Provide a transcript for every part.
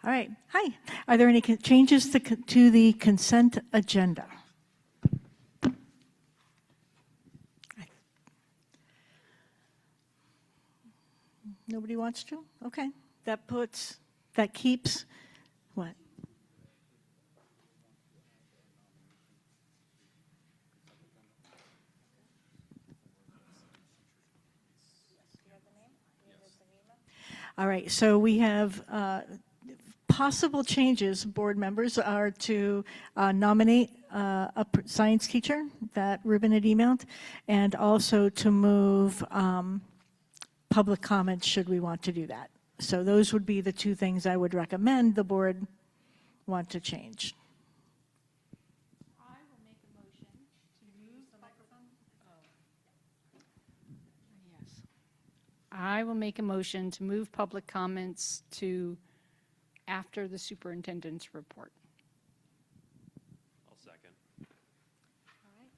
All right. Hi. Are there any changes to the consent agenda? Nobody wants to? Okay. That keeps what? All right. So we have possible changes. Board members are to nominate a science teacher that Ruben had emailed, and also to move public comments should we want to do that. So those would be the two things I would recommend the board want to change. I will make a motion to move the microphone. Yes. I will make a motion to move public comments to after the superintendent's report. I'll second. All right.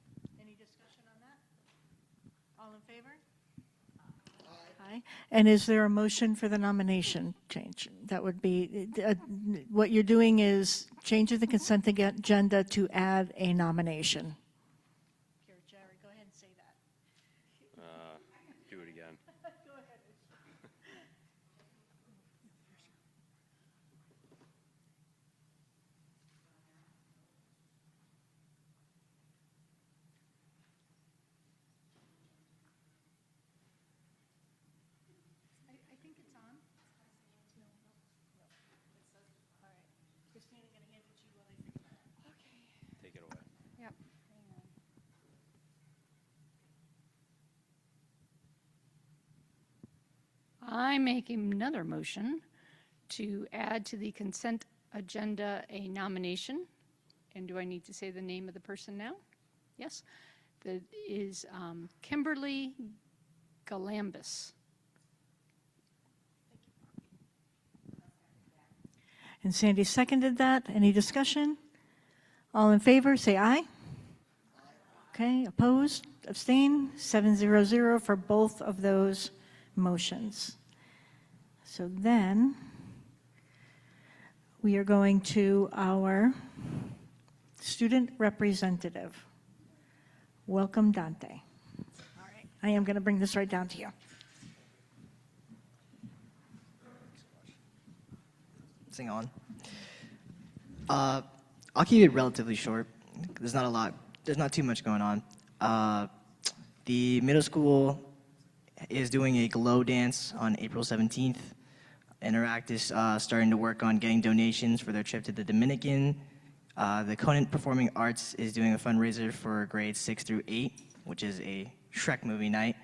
Any discussion on that? All in favor? Aye. And is there a motion for the nomination change? That would be, what you're doing is changing the consent agenda to add a nomination. Here, Jerry, go ahead and say that. Do it again. Go ahead. I think it's on. All right. Christina, I'm going to hand it to you while they figure that out. Okay. Take it away. Yep. Hang on. I make another motion to add to the consent agenda a nomination. And do I need to say the name of the person now? Yes. That is Kimberly Galambus. And Sandy seconded that. Any discussion? All in favor, say aye. Okay, opposed, abstain, 700 for both of those motions. So then we are going to our student representative. Welcome, Dante. All right, I am going to bring this right down to you. Sing on. I'll keep it relatively short. There's not too much going on. The middle school is doing a glow dance on April 17th. Interact is starting to work on getting donations for their trip to the Dominican. The Conant Performing Arts is doing a fundraiser for grades 6 through 8, which is a Shrek movie night.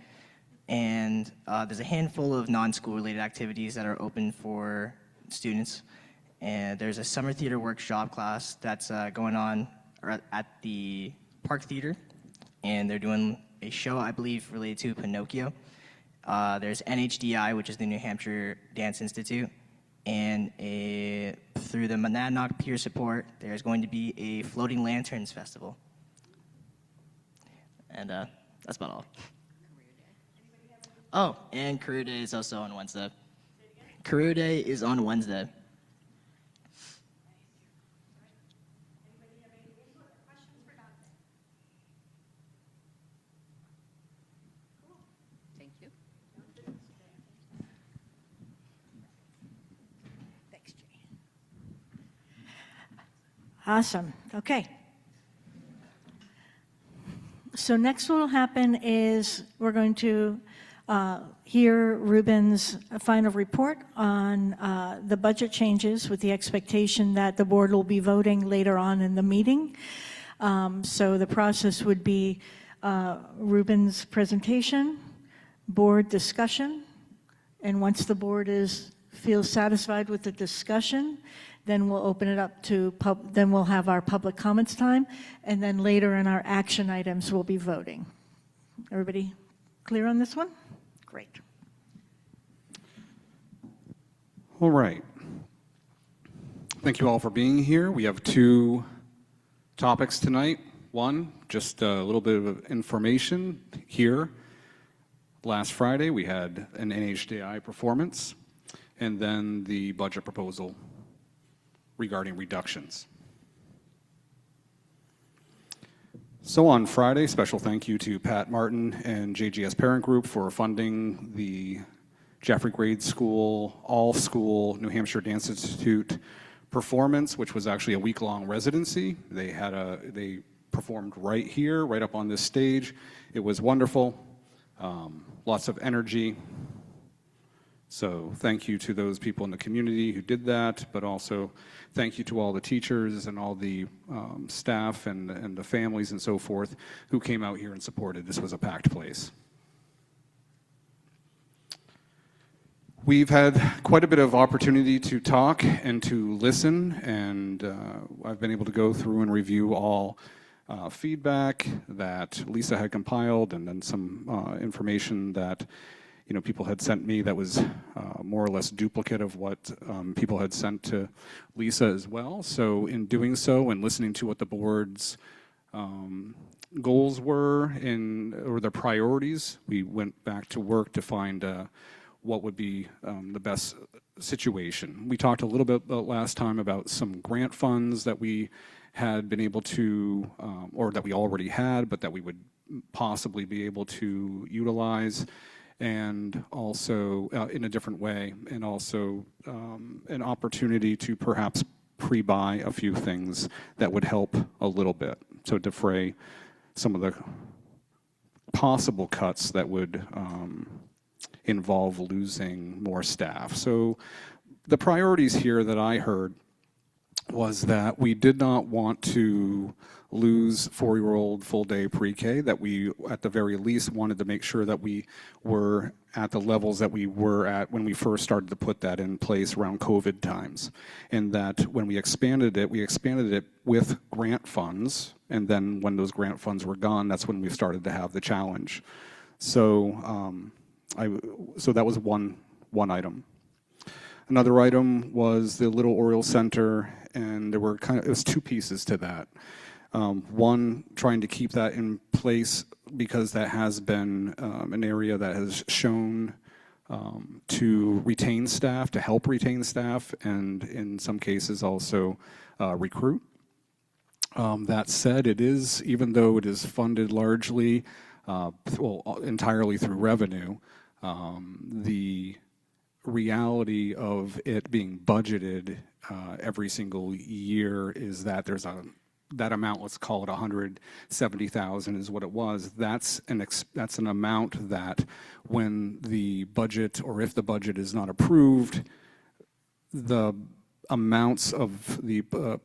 And there's a handful of non-school related activities that are open for students. And there's a summer theater workshop class that's going on at the Park Theater. And they're doing a show, I believe, related to Pinocchio. There's NHDI, which is the New Hampshire Dance Institute. And through the Monadnock Peer Support, there's going to be a Floating Lanterns Festival. And that's about all. Oh, and Career Day is also on Wednesday. Career Day is on Wednesday. Thank you. Thanks, Jay. Awesome. Okay. So next what will happen is we're going to hear Ruben's final report on the budget changes with the expectation that the board will be voting later on in the meeting. So the process would be Ruben's presentation, board discussion, and once the board feels satisfied with the discussion, then we'll open it up to then we'll have our public comments time, and then later in our action items we'll be voting. Everybody clear on this one? Great. All right. Thank you all for being here. We have two topics tonight. One, just a little bit of information here. Last Friday, we had an NHDI performance, and then the budget proposal regarding reductions. So on Friday, special thank you to Pat Martin and JGS Parent Group for funding the Jeffrey Grade School All-School New Hampshire Dance Institute performance, which was actually a week-long residency. They performed right here, right up on this stage. It was wonderful, lots of energy. So thank you to those people in the community who did that, but also thank you to all the teachers and all the staff and the families and so forth who came out here and supported. This was a packed place. We've had quite a bit of opportunity to talk and to listen, and I've been able to go through and review all feedback that Lisa had compiled, and then some information that people had sent me that was more or less duplicate of what people had sent to Lisa as well. So in doing so and listening to what the board's goals were or their priorities, we went back to work to find what would be the best situation. We talked a little bit last time about some grant funds that we had been able to, or that we already had, but that we would possibly be able to utilize, and also in a different way, and also an opportunity to perhaps pre-buy a few things that would help a little bit, so defray some of the possible cuts that would involve losing more staff. So the priorities here that I heard was that we did not want to lose 4-year-old full-day pre-K, that we at the very least wanted to make sure that we were at the levels that we were at when we first started to put that in place around COVID times, and that when we expanded it with grant funds, and then when those grant funds were gone, that's when we started to have the challenge. So so that was one item. Another item was the Little Oriole Center, and there were it was two pieces to that. One, trying to keep that in place because that has been an area that has shown to retain staff, to help retain staff, and in some cases also recruit. That said, it is, even though it is funded largely, entirely through revenue, the reality of it being budgeted every single year is that there's that amount, let's call it 170,000 is what it was. That's an amount that when the budget, or if the budget is not approved, the amounts of the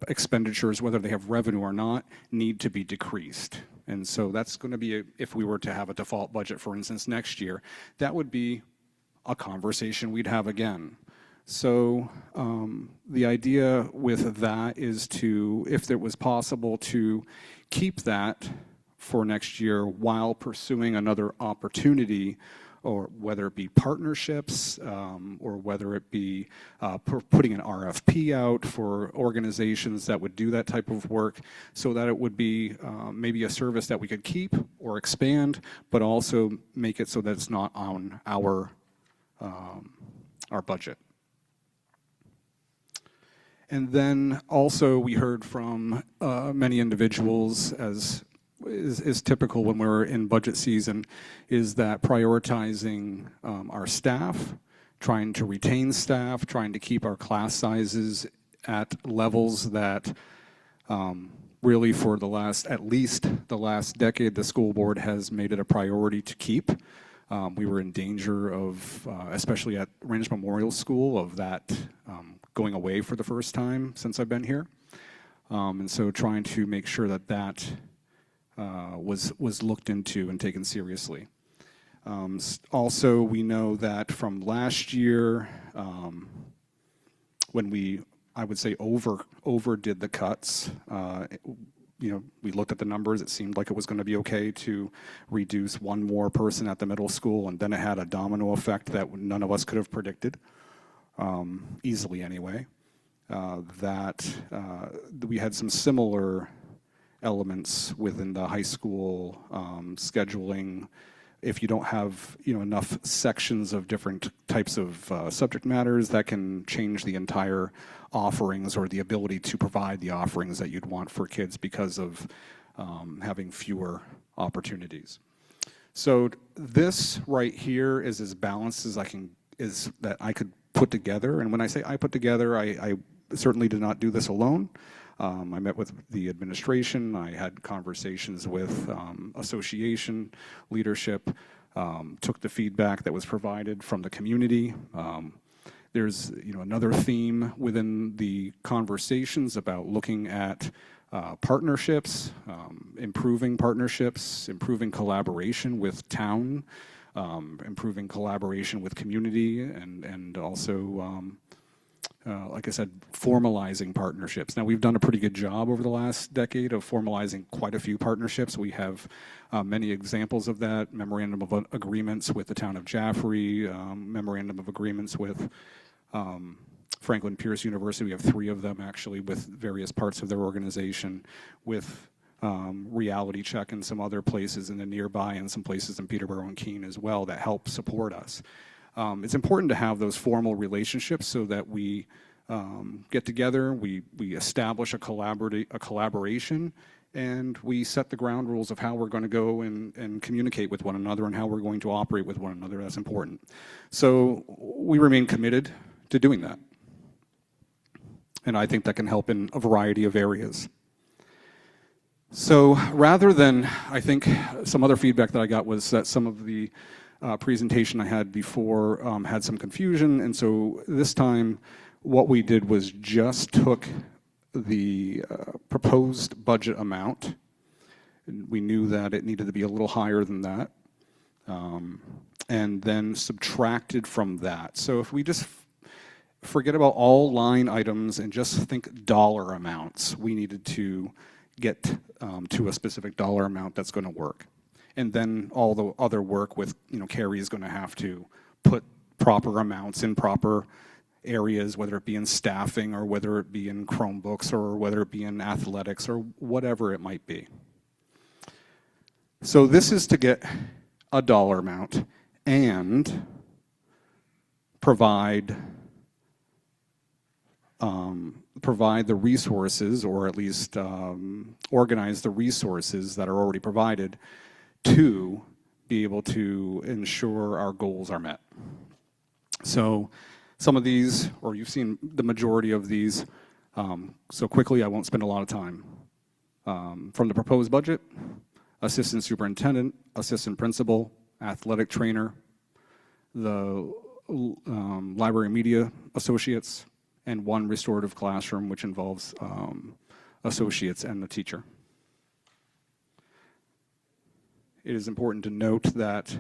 expenditures, whether they have revenue or not, need to be decreased. And so that's going to be, if we were to have a default budget, for instance, next year, that would be a conversation we'd have again. So the idea with that is to, if it was possible, to keep that for next year while pursuing another opportunity, or whether it be partnerships, or whether it be putting an RFP out for organizations that would do that type of work, so that it would be maybe a service that we could keep or expand, but also make it so that it's not on our budget. And then also we heard from many individuals, as is typical when we're in budget season, is that prioritizing our staff, trying to retain staff, trying to keep our class sizes at levels that really for at least the last decade, the school board has made it a priority to keep. We were in danger of, especially at Randers Memorial School, of that going away for the first time since I've been here. And so trying to make sure that that was looked into and taken seriously. Also, we know that from last year, when we, I would say, overdid the cuts, we looked at the numbers, it seemed like it was going to be okay to reduce one more person at the middle school, and then it had a domino effect that none of us could have predicted, easily anyway. That we had some similar elements within the high school scheduling if you don't have enough sections of different types of subject matters, that can change the entire offerings or the ability to provide the offerings that you'd want for kids because of having fewer opportunities. So this right here is as balanced as that I could put together. And when I say I put together, I certainly did not do this alone. I met with the administration. I had conversations with association leadership, took the feedback that was provided from the community. There's another theme within the conversations about looking at partnerships, improving collaboration with town, improving collaboration with community, and also like I said, formalizing partnerships. Now, we've done a pretty good job over the last decade of formalizing quite a few partnerships. We have many examples of that, memorandum of agreements with the town of Jaffrey, memorandum of agreements with Franklin Pierce University. We have 3 of them, actually, with various parts of their organization, with Reality Check and some other places in the nearby and some places in Peterborough and Keene as well that help support us. It's important to have those formal relationships so that we get together, we establish a collaboration, and we set the ground rules of how we're going to go and communicate with one another and how we're going to operate with one another. That's important. So we remain committed to doing that. And I think that can help in a variety of areas. So rather than, I think some other feedback that I got was that some of the presentation I had before had some confusion, and so this time what we did was just took the proposed budget amount. We knew that it needed to be a little higher than that, and then subtracted from that. So if we just forget about all line items and just think dollar amounts, we needed to get to a specific dollar amount that's going to work. And then all the other work with, Carrie is going to have to put proper amounts in proper areas, whether it be in staffing or whether it be in Chromebooks or whether it be in athletics or whatever it might be. So this is to get a dollar amount and provide the resources, or at least organize the resources that are already provided to be able to ensure our goals are met. So some of these, or you've seen the majority of these, so quickly I won't spend a lot of time. From the proposed budget, assistant superintendent, assistant principal, athletic trainer, the library media associates, and 1 restorative classroom, which involves associates and the teacher. It is important to note that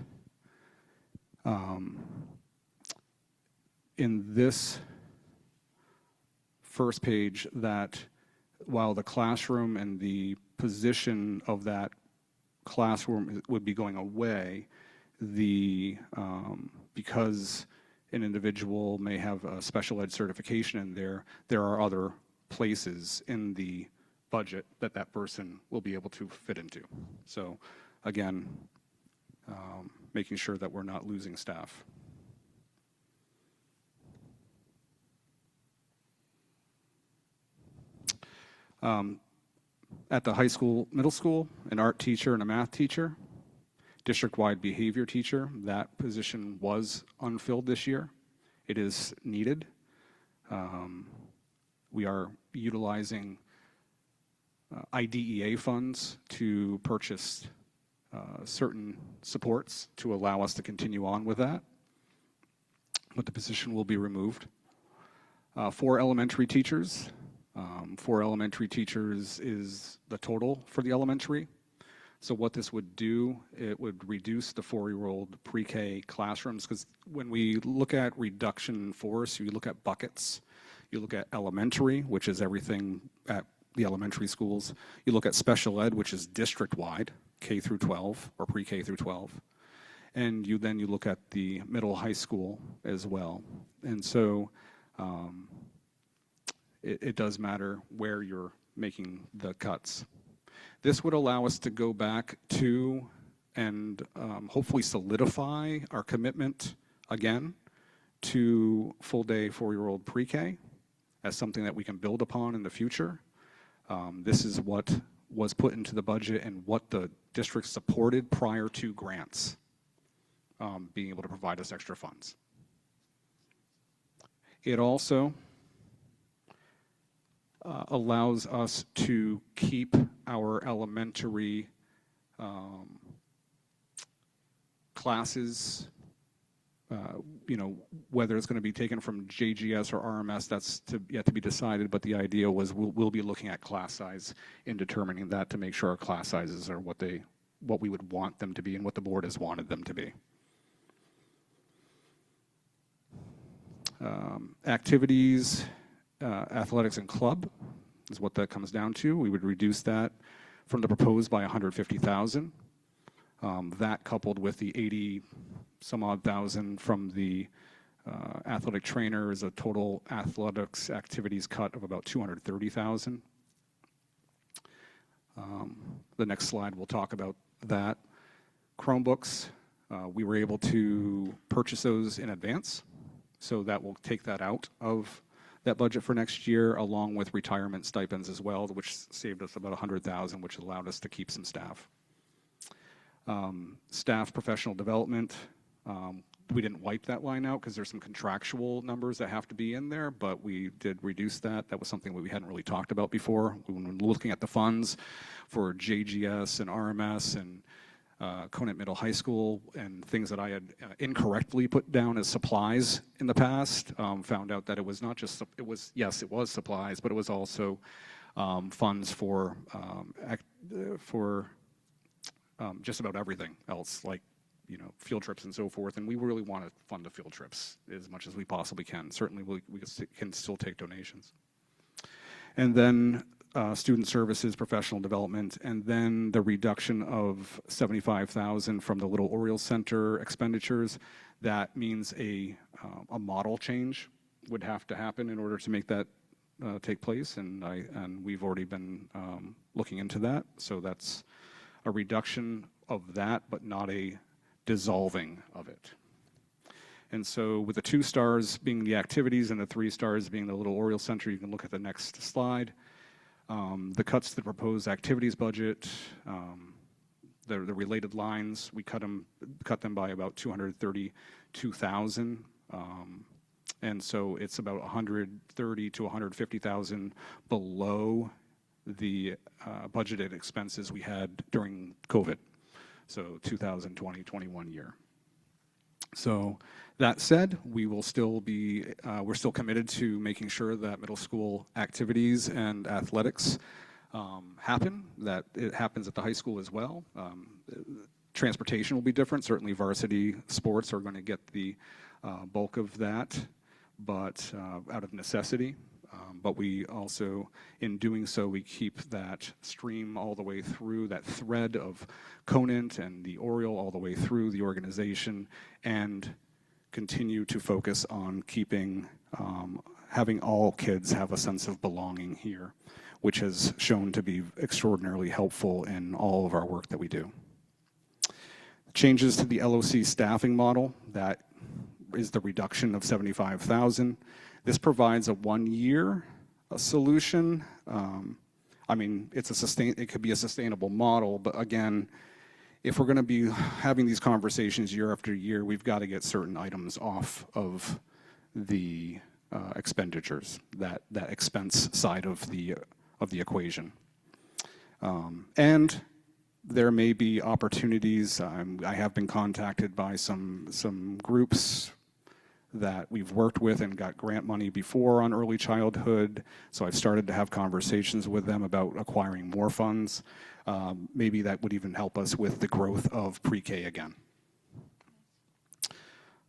in this first page, that while the classroom and the position of that classroom would be going away, because an individual may have a special ed certification in there are other places in the budget that person will be able to fit into. So again, making sure that we're not losing staff. At the high school, middle school, an art teacher and a math teacher, district-wide behavior teacher, that position was unfilled this year. It is needed. We are utilizing IDEA funds to purchase certain supports to allow us to continue on with that, but the position will be removed. 4 elementary teachers. 4 elementary teachers is the total for the elementary. So what this would do, it would reduce the 4-year-old pre-K classrooms, because when we look at reduction in force, you look at buckets, you look at elementary, which is everything at the elementary schools, you look at special ed, which is district-wide, K through 12, or pre-K through 12, and you look at the middle high school as well. And so it does matter where you're making the cuts. This would allow us to go back to and hopefully solidify our commitment again to full-day 4-year-old pre-K as something that we can build upon in the future. This is what was put into the budget and what the district supported prior to grants being able to provide us extra funds. It also allows us to keep our elementary classes, whether it's going to be taken from JGS or RMS, that's yet to be decided, but the idea was we'll be looking at class size in determining that to make sure our class sizes are what we would want them to be and what the board has wanted them to be. Activities, athletics and club is what that comes down to. We would reduce that from the proposed by 150,000. That coupled with the 80 some odd thousand from the athletic trainer is a total athletics activities cut of about 230,000. The next slide will talk about that. Chromebooks, we were able to purchase those in advance, so that will take that out of that budget for next year, along with retirement stipends as well, which saved us about 100,000, which allowed us to keep some staff. Staff professional development, we didn't wipe that line out because there's some contractual numbers that have to be in there, but we did reduce that. That was something that we hadn't really talked about before. When we were looking at the funds for JGS and RMS and Conant Middle High School and things that I had incorrectly put down as supplies in the past, found out that it was not just, it was supplies, but it was also funds for just about everything else, like field trips and so forth, and we really want to fund the field trips as much as we possibly can. Certainly we can still take donations. And then student services, professional development, and then the reduction of 75,000 from the Little Oriole Center expenditures. That means a model change would have to happen in order to make that take place, and we've already been looking into that. So that's a reduction of that, but not a dissolving of it. And so with the 2 stars being the activities and the 3 stars being the Little Oriole Center, you can look at the next slide. The cuts to the proposed activities budget, the related lines, we cut them by about 232,000. And so it's about 130 to 150,000 below the budgeted expenses we had during COVID. So 2020-21 year. So that said, we will still be, we're still committed to making sure that middle school activities and athletics happen, that it happens at the high school as well. Transportation will be different. Certainly varsity sports are going to get the bulk of that, but out of necessity. But we also, in doing so, we keep that stream all the way through, that thread of Conant and the Oriole all the way through the organization, and continue to focus on keeping, having all kids have a sense of belonging here, which has shown to be extraordinarily helpful in all of our work that we do. Changes to the LOC staffing model, that is the reduction of 75,000. This provides a 1-year solution. I mean, it could be a sustainable model, but again, if we're going to be having these conversations year after year, we've got to get certain items off of the expenditures, that expense side of the equation. And there may be opportunities. I have been contacted by some groups that we've worked with and got grant money before on early childhood. So I've started to have conversations with them about acquiring more funds. Maybe that would even help us with the growth of pre-K again.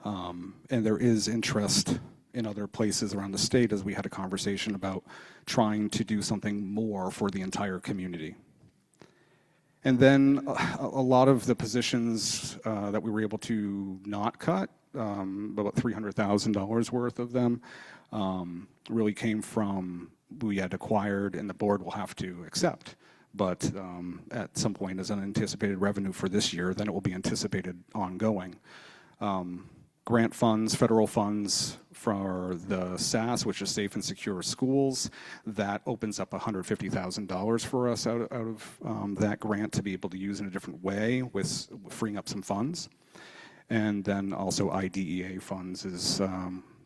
And there is interest in other places around the state, as we had a conversation about trying to do something more for the entire community. And then a lot of the positions that we were able to not cut, about $300,000 worth of them, really came from, we had acquired and the board will have to accept. but at some point as unanticipated revenue for this year, then it will be anticipated ongoing. Grant funds, federal funds for the SAS, which is Safe and Secure Schools, that opens up $150,000 for us out of that grant to be able to use in a different way with freeing up some funds. And then also IDEA funds is,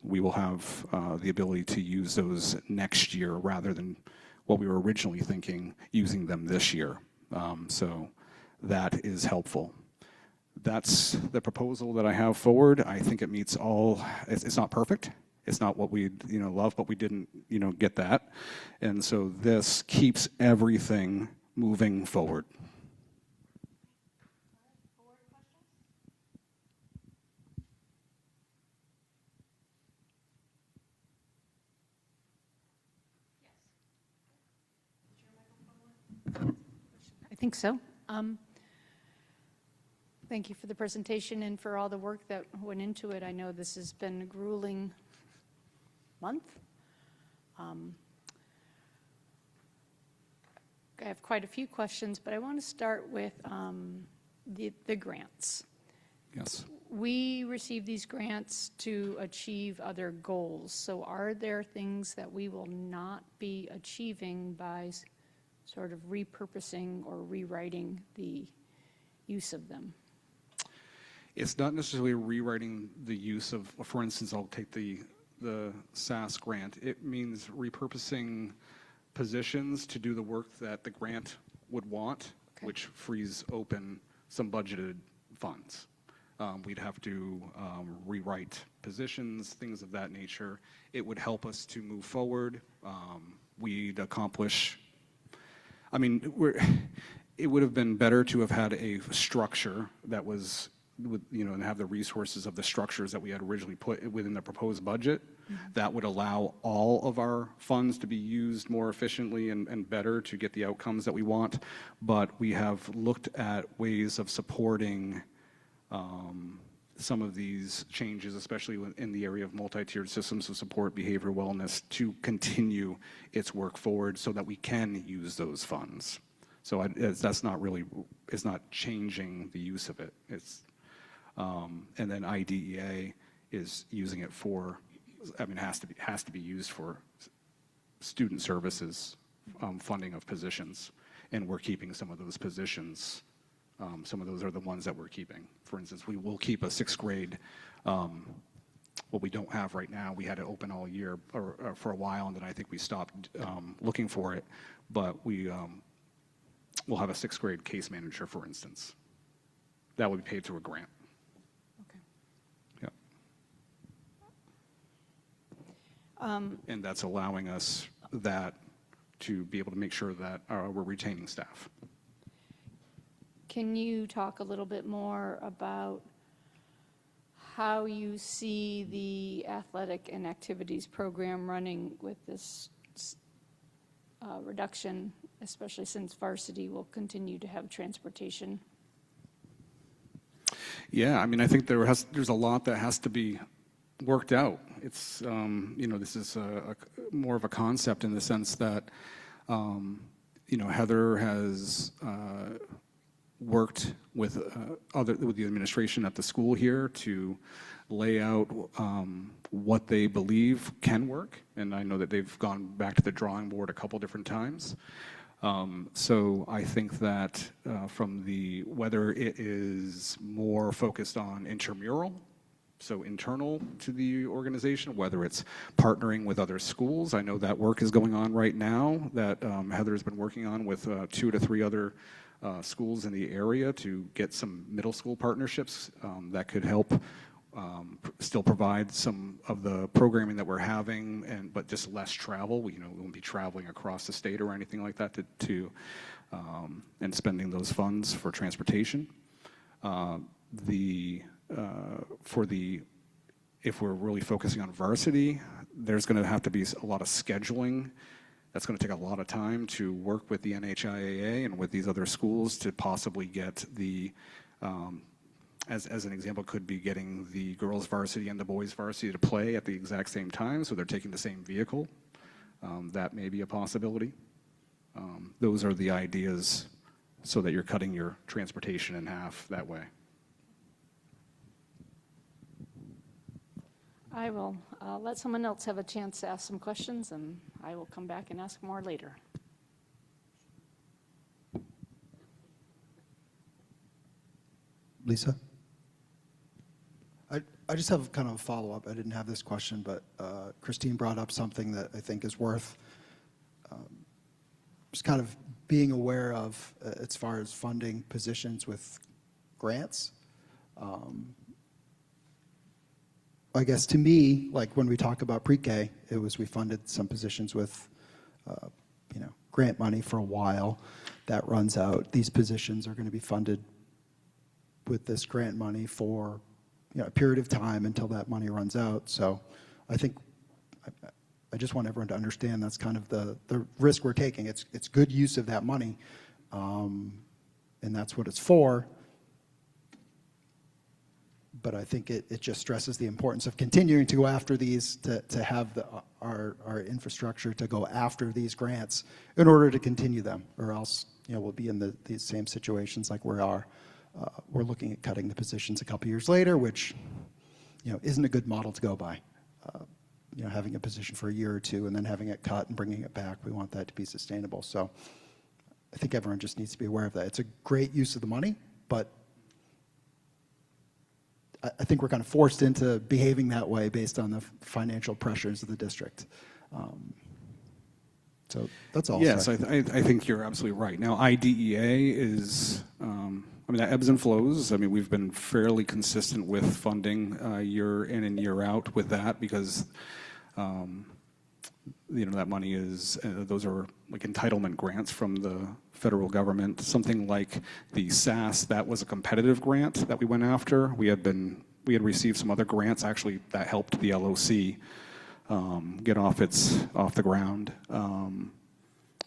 we will have the ability to use those next year rather than what we were originally thinking, using them this year. So that is helpful. That's the proposal that I have forward. I think it meets all, it's not perfect. It's not what we love, but we didn't get that. And so this keeps everything moving forward. I think so. Thank you for the presentation and for all the work that went into it. I know this has been a grueling month. I have quite a few questions, but I want to start with the grants. Yes. We receive these grants to achieve other goals. So are there things that we will not be achieving by sort of repurposing or rewriting the use of them? It's not necessarily rewriting the use of, for instance, I'll take the SAS grant. It means repurposing positions to do the work that the grant would want, Okay. which frees open some budgeted funds. We'd have to rewrite positions, things of that nature. It would help us to move forward. We'd accomplish, I mean, it would have been better to have had a structure that was, and have the resources of the structures that we had originally put within the proposed budget. That would allow all of our funds to be used more efficiently and better to get the outcomes that we want. But we have looked at ways of supporting some of these changes, especially in the area of multi-tiered systems of support, behavioral wellness, to continue its work forward so that we can use those funds. So that's not really, it's not changing the use of it. It's, and then IDEA is using it for, I mean, has to be used for student services, funding of positions, and we're keeping some of those positions. Some of those are the ones that we're keeping. For instance, we will keep a sixth grade, what we don't have right now. We had it open all year or for a while, and then I think we stopped looking for it. But we'll have a sixth grade case manager, for instance. That would be paid through a grant. Okay. Yeah. And that's allowing us that to be able to make sure that we're retaining staff. Can you talk a little bit more about how you see the athletic and activities program running with this reduction, especially since varsity will continue to have transportation? Yeah, I mean, I think there's a lot that has to be worked out. It's, this is more of a concept in the sense that, Heather has worked with the administration at the school here to lay out what they believe can work, and I know that they've gone back to the drawing board a couple different times. So I think that whether it is more focused on intramural, so internal to the organization, whether it's partnering with other schools. I know that work is going on right now that Heather's been working on with 2 to 3 other schools in the area to get some middle school partnerships that could help still provide some of the programming that we're having, but just less travel. We won't be traveling across the state or anything like that and spending those funds for transportation. If we're really focusing on varsity, there's going to have to be a lot of scheduling. That's going to take a lot of time to work with the NHIAA and with these other schools to possibly get as an example, could be getting the girls varsity and the boys varsity to play at the exact same time, so they're taking the same vehicle. That may be a possibility. Those are the ideas so that you're cutting your transportation in half that way. I will let someone else have a chance to ask some questions, and I will come back and ask more later. Lisa? I just have kind of a follow-up. I didn't have this question, but Christine brought up something that I think is worth just kind of being aware of as far as funding positions with grants. I guess to me, like when we talk about pre-K, we funded some positions with, grant money for a while. That runs out. These positions are going to be funded with this grant money for a period of time until that money runs out. So I think I just want everyone to understand that's kind of the risk we're taking. It's good use of that money, and that's what it's for. But I think it just stresses the importance of continuing to go after these, to have our infrastructure to go after these grants in order to continue them, or else we'll be in these same situations like we are. We're looking at cutting the positions a couple years later, which isn't a good model to go by. Having a position for a year or two and then having it cut and bringing it back, we want that to be sustainable. So I think everyone just needs to be aware of that. It's a great use of the money, but I think we're kind of forced into behaving that way based on the financial pressures of the district. So that's all. Yes, I think you're absolutely right. Now, IDEA is, that ebbs and flows. We've been fairly consistent with funding year in and year out with that because, that money is, those are like entitlement grants from the federal government. Something like the SAS, that was a competitive grant that we went after. We had received some other grants actually that helped the LOC get off the ground.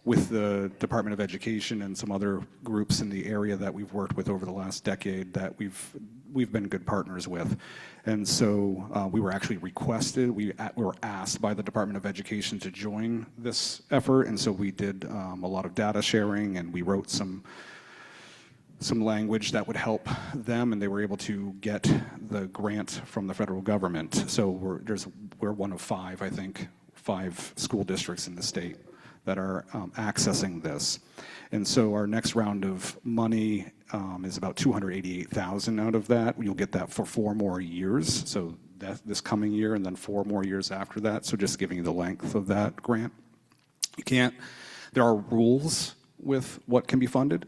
With the Department of Education and some other groups in the area that we've worked with over the last decade that we've been good partners with. And so we were actually requested, we were asked by the Department of Education to join this effort, and so we did a lot of data sharing, and we wrote some language that would help them, and they were able to get the grant from the federal government. So we're one of five school districts in the state that are accessing this. And so our next round of money is about $288,000 out of that. You'll get that for 4 more years, so this coming year and then 4 more years after that. So just giving you the length of that grant. There are rules with what can be funded,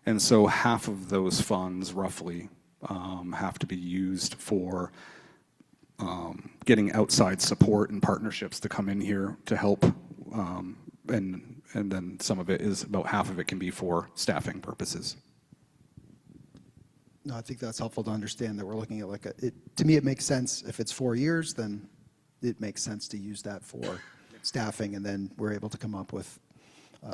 and so half of those funds roughly have to be used for getting outside support and partnerships to come in here to help. And then some of it about half of it can be for staffing purposes. No, I think that's helpful to understand that we're looking at to me it makes sense. If it's 4 years, then it makes sense to use that for staffing, and then we're able to come up with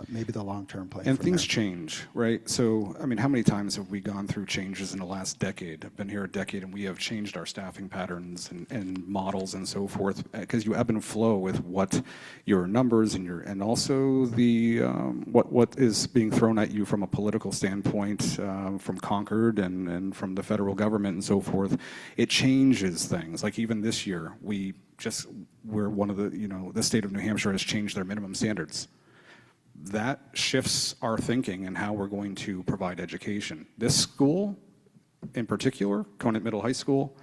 maybe the long-term plan. And things change, right? So, how many times have we gone through changes in the last decade? I've been here a decade, and we have changed our staffing patterns and models and so forth, because you ebb and flow with what your numbers and also the what is being thrown at you from a political standpoint from Concord and from the federal government and so forth. It changes things. Like even this year, we're one of the state of New Hampshire has changed their minimum standards. That shifts our thinking and how we're going to provide education. This school, in particular, Conant Middle High School,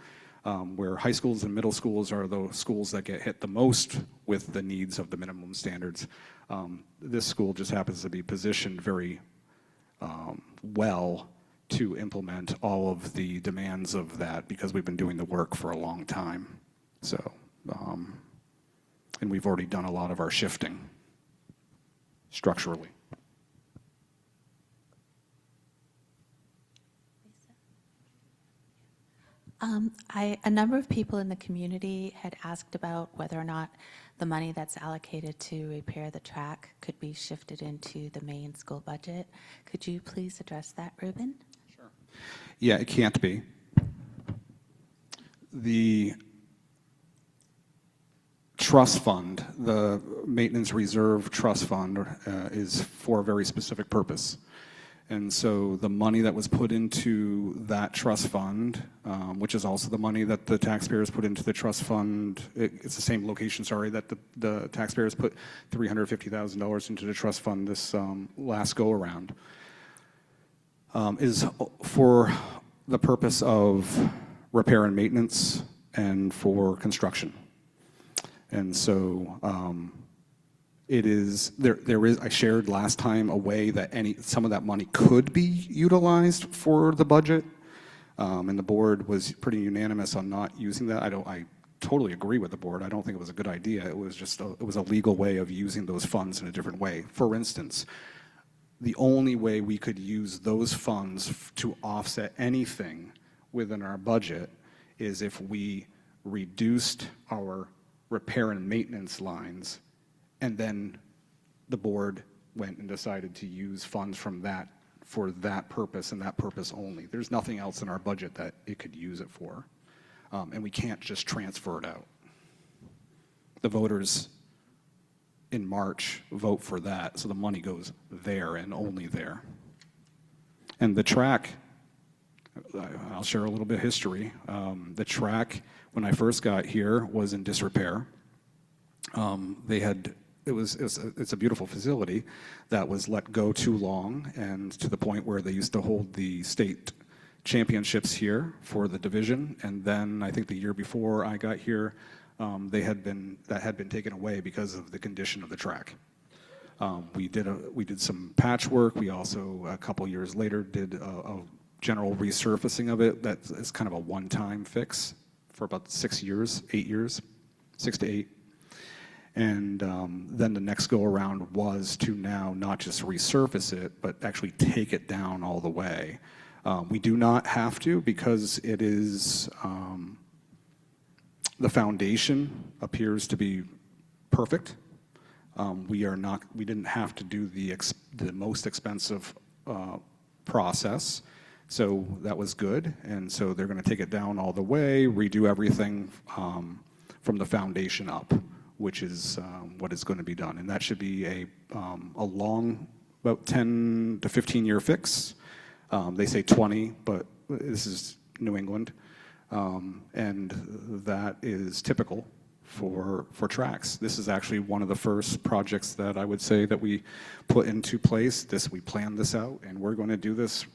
where high schools and middle schools are the schools that get hit the most with the needs of the minimum standards. This school just happens to be positioned very well to implement all of the demands of that because we've been doing the work for a long time. So, and we've already done a lot of our shifting structurally. A number of people in the community had asked about whether or not the money that's allocated to repair the track could be shifted into the main school budget. Could you please address that, Ruben? Sure. Yeah, it can't be. trust fund, the Maintenance Reserve Trust Fund, is for a very specific purpose. And so the money that was put into that trust fund, which is also the money that the taxpayers put into the trust fund, it's the same location, sorry, that the taxpayers put $350,000 into the trust fund this last go-around, is for the purpose of repair and maintenance and for construction. And so it is, there is, I shared last time a way that some of that money could be utilized for the budget, and the board was pretty unanimous on not using that. I totally agree with the board. I don't think it was a good idea. It was just, it was a legal way of using those funds in a different way. For instance, the only way we could use those funds to offset anything within our budget is if we reduced our repair and maintenance lines, and then the board went and decided to use funds from that for that purpose and that purpose only. There's nothing else in our budget that it could use it for. And we can't just transfer it out. The voters in March vote for that, so the money goes there and only there. And the track, I'll share a little bit of history. The track, when I first got here, was in disrepair. It's a beautiful facility that was let go too long, and to the point where they used to hold the state championships here for the division. And then I think the year before I got here, that had been taken away because of the condition of the track. We did some patchwork. We also, a couple years later, did a general resurfacing of it. That is kind of a one-time fix for about 6 years, 8 years, 6 to 8. And then the next go around was to now not just resurface it, but actually take it down all the way. We do not have to, because it is, the foundation appears to be perfect. We didn't have to do the most expensive process, so that was good. And so they're going to take it down all the way, redo everything from the foundation up, which is what is going to be done. And that should be a long, about 10 to 15-year fix. They say 20, but this is New England. And that is typical for tracks. This is actually one of the first projects that I would say that we put into place. We planned this out, and we're going to do this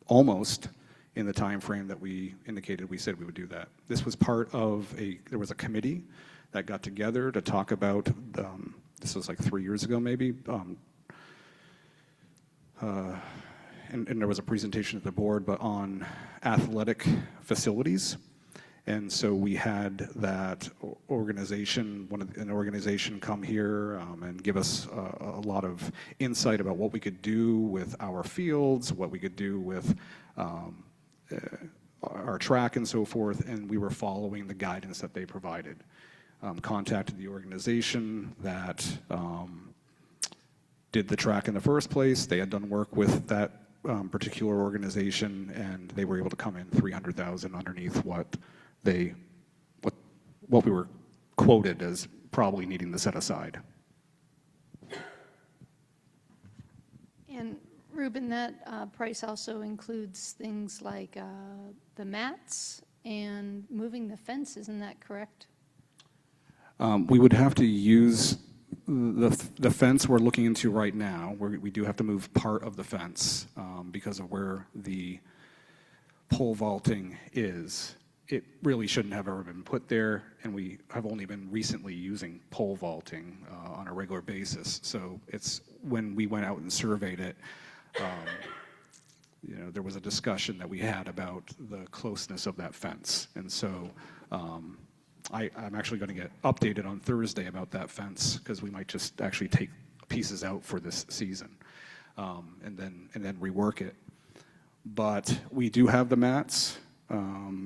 almost in the time frame that we indicated. We said we would do that. This was part of there was a committee that got together to talk about, this was like 3 years ago maybe, and there was a presentation at the board, but on athletic facilities. And so we had that organization, an organization come here and give us a lot of insight about what we could do with our fields, what we could do with our track and so forth, and we were following the guidance that they provided. Contacted the organization that did the track in the first place. They had done work with that particular organization, and they were able to come in $300,000 underneath what we were quoted as probably needing to set aside. And Ruben, that price also includes things like the mats and moving the fence, isn't that correct? We would have to use the fence we're looking into right now. We do have to move part of the fence because of where the pole vaulting is. It really shouldn't have ever been put there, and we have only been recently using pole vaulting on a regular basis. So it's when we went out and surveyed it, there was a discussion that we had about the closeness of that fence. And so I'm actually going to get updated on Thursday about that fence, because we might just actually take pieces out for this season and then rework it. But we do have the mats.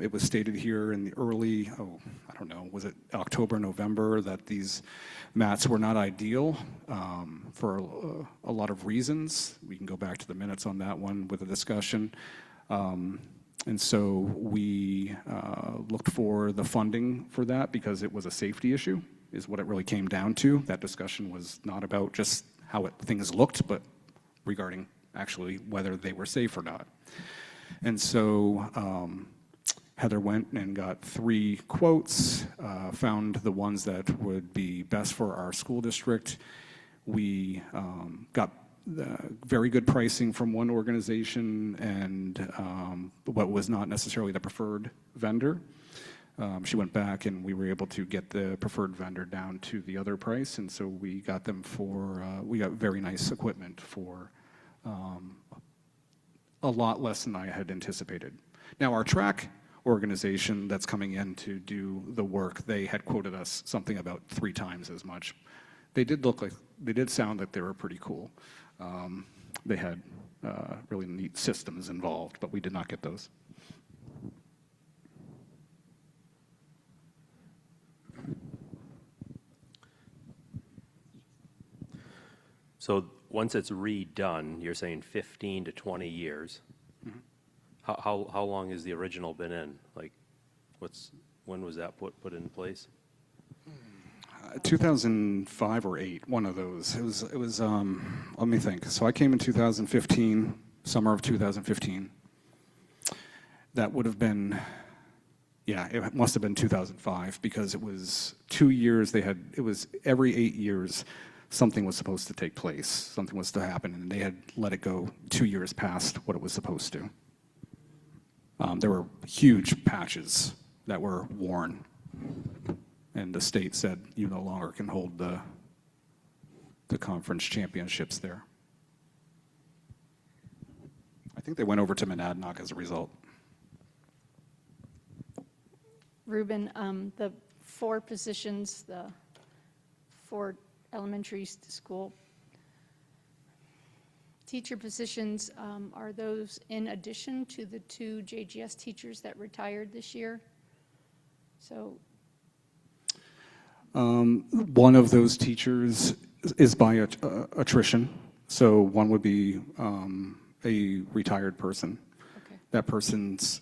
It was stated here in the early, I don't know, was it October, November, that these mats were not ideal for a lot of reasons. We can go back to the minutes on that one with a discussion. And so we looked for the funding for that because it was a safety issue. is what it really came down to. That discussion was not about just how things looked, but regarding actually whether they were safe or not. And so Heather went and got 3 quotes, found the ones that would be best for our school district. We got very good pricing from one organization and what was not necessarily the preferred vendor. She went back and we were able to get the preferred vendor down to the other price, and so we got them for, we got very nice equipment for a lot less than I had anticipated. Now our track organization that's coming in to do the work, they had quoted us something about 3 times as much. They did sound like they were pretty cool. They had really neat systems involved, but we did not get those. So once it's redone, you're saying 15 to 20 years. Mm-hmm. How long has the original been in? Like, when was that put in place? 2005 or 8, one of those. It was. Let me think. So I came in 2015, summer of 2015. That would have been, yeah, it must have been 2005 because it was 2 years. It was every 8 years something was supposed to take place, something was to happen, and they had let it go 2 years past what it was supposed to. There were huge patches that were worn. And the state said you no longer can hold the conference championships there. I think they went over to Monadnock as a result. Ruben, the 4 positions, the 4 elementary school teacher positions, are those in addition to the 2 JGS teachers that retired this year? So one of those teachers is by attrition, so one would be a retired person. okay. That person's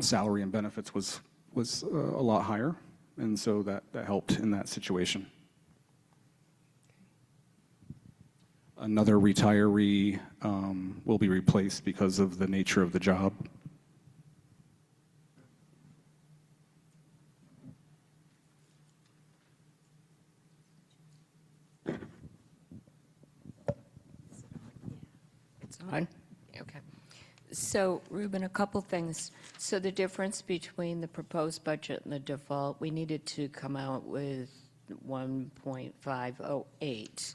salary and benefits was a lot higher, and so that helped in that situation. Another retiree will be replaced because of the nature of the job. It's on? Okay. So, Ruben, a couple things. So the difference between the proposed budget and the default, we needed to come out with 1.508.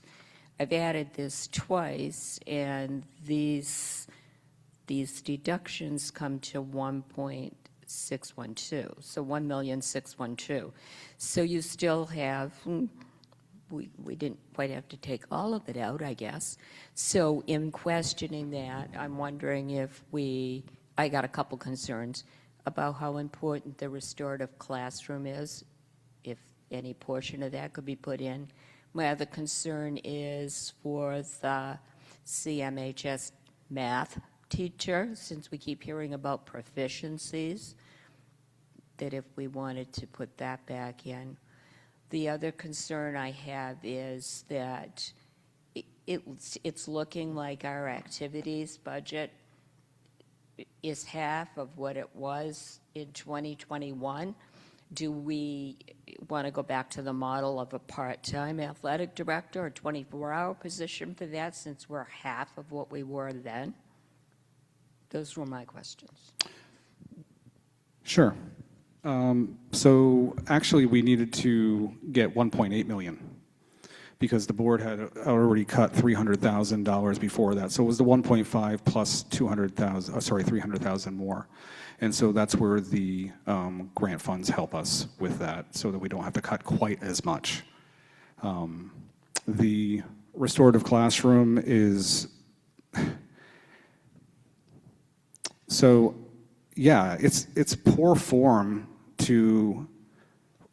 I've added this twice, and these deductions come to 1.612, so 1,612,000. So you still have, we didn't quite have to take all of it out, I guess. So in questioning that, I'm wondering if I got a couple concerns about how important the restorative classroom is, if any portion of that could be put in. My other concern is for the CMHS math teacher, since we keep hearing about proficiencies, that if we wanted to put that back in. The other concern I have is that it's looking like our activities budget is half of what it was in 2021. Do we want to go back to the model of a part-time athletic director, a 24-hour position for that, since we're half of what we were then? Those were my questions. Sure. So actually, we needed to get 1.8 million because the board had already cut $300,000 before that. So it was the 1.5 plus 300,000 more. And so that's where the grant funds help us with that, so that we don't have to cut quite as much. The restorative classroom is, so yeah, it's poor form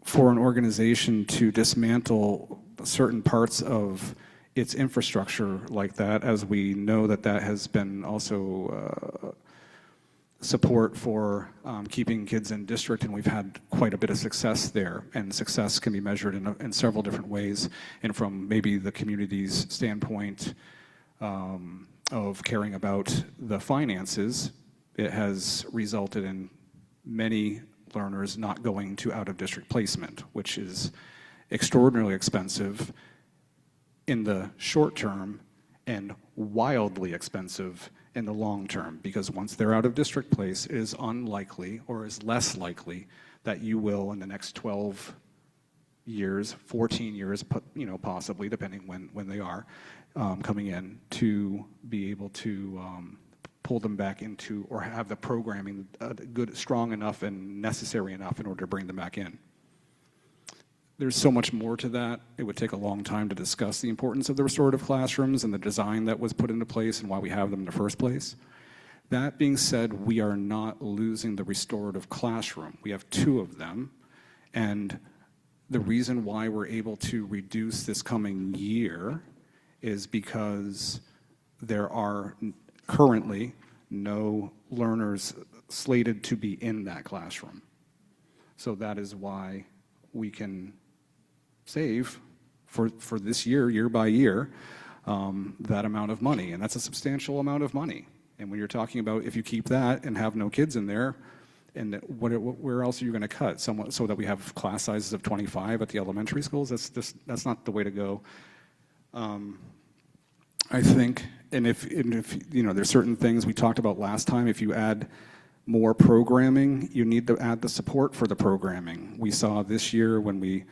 for an organization to dismantle certain parts of its infrastructure like that, as we know that has been also support for keeping kids in district, and we've had quite a bit of success there. And success can be measured in several different ways, and from maybe the community's standpoint of caring about the finances, it has resulted in many learners not going to out-of-district placement, which is extraordinarily expensive in the short term and wildly expensive in the long term, because once they're out of district place, it is unlikely or is less likely that you will in the next 12 years, 14 years, possibly, depending when they are coming in, to be able to pull them back into or have the programming good, strong enough and necessary enough in order to bring them back in. There's so much more to that. It would take a long time to discuss the importance of the restorative classrooms and the design that was put into place and why we have them in the first place. That being said, we are not losing the restorative classroom. We have 2 of them, and the reason why we're able to reduce this coming year is because there are currently no learners slated to be in that classroom. So that is why we can save for this year by year, that amount of money. And that's a substantial amount of money. And when you're talking about if you keep that and have no kids in there, and where else are you going to cut? So that we have class sizes of 25 at the elementary schools? That's not the way to go. I think, and if there's certain things we talked about last time, if you add more programming, you need to add the support for the programming. We saw this year when we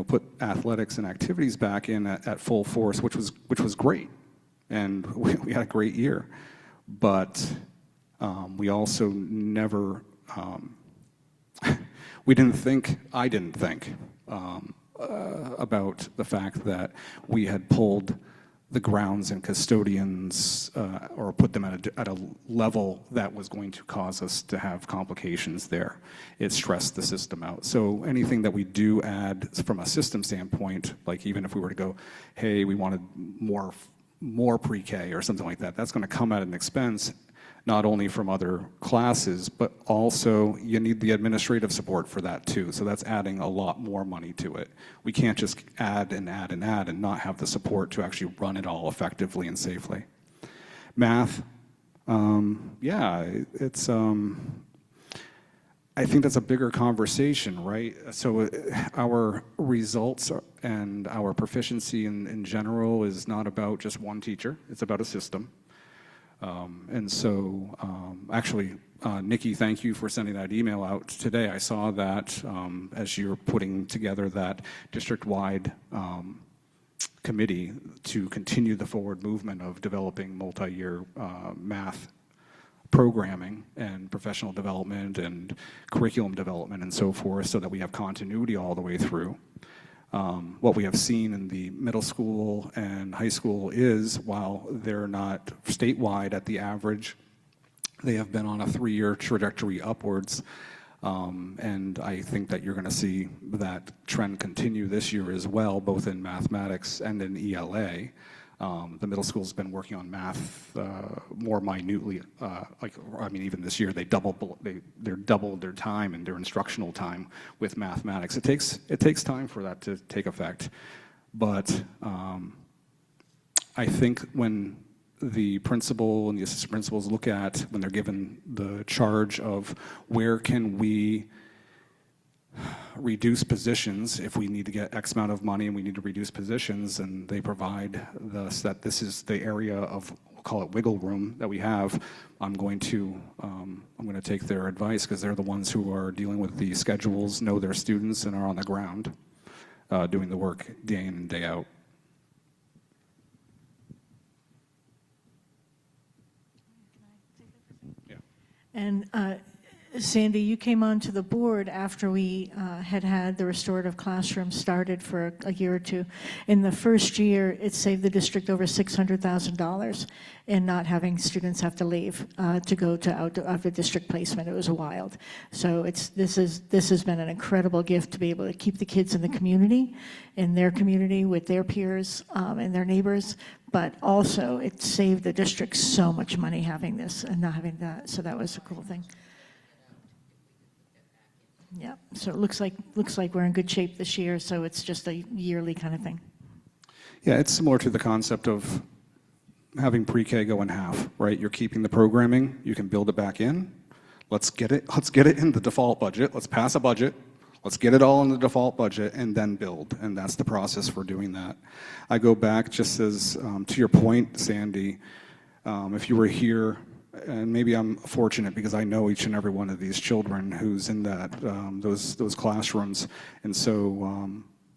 put athletics and activities back in at full force, which was great, and we had a great year. But we also never, I didn't think about the fact that we had pulled the grounds and custodians or put them at a level that was going to cause us to have complications there. It stressed the system out. So anything that we do add from a system standpoint, like even if we were to go, hey, we wanted more pre-K or something like that, that's going to come at an expense, not only from other classes, but also you need the administrative support for that too. So that's adding a lot more money to it. We can't just add and add and add and not have the support to actually run it all effectively and safely. Math, it's, I think that's a bigger conversation, right? So our results and our proficiency in general is not about just one teacher, it's about a system. And so, actually, Nikki, thank you for sending that email out today. I saw that as you're putting together that district-wide committee to continue the forward movement of developing multi-year math programming and professional development and curriculum development and so forth, so that we have continuity all the way through. What we have seen in the middle school and high school is, while they're not statewide at the average, they have been on a 3-year trajectory upwards. And I think that you're going to see that trend continue this year as well, both in mathematics and in ELA. The middle school's been working on math more minutely. Even this year they're doubled their time and their instructional time with mathematics. It takes time for that to take effect, but I think when the principal and the assistant principals look at, when they're given the charge of where can we reduce positions if we need to get X amount of money and we need to reduce positions, and they provide that this is the area of, we'll call it wiggle room that we have, I'm going to take their advice, because they're the ones who are dealing with the schedules, know their students, and are on the ground doing the work day in and day out. And Sandy, you came onto the board after we had the restorative classroom started for a year or two. In the first year, it saved the district over $600,000 in not having students have to leave to go to out of district placement. It was wild. So this has been an incredible gift to be able to keep the kids in the community, with their peers and their neighbors. But also, it saved the district so much money having this and not having that. So that was a cool thing. Yeah, so it looks like we're in good shape this year, so it's just a yearly kind of thing. Yeah, it's similar to the concept of having pre-K go in half, right? You're keeping the programming, you can build it back in. Let's get it in the default budget. Let's pass a budget. Let's get it all in the default budget and then build. And that's the process for doing that. I go back just as to your point, Sandy, if you were here, and maybe I'm fortunate because I know each and every one of these children who's in those classrooms. And so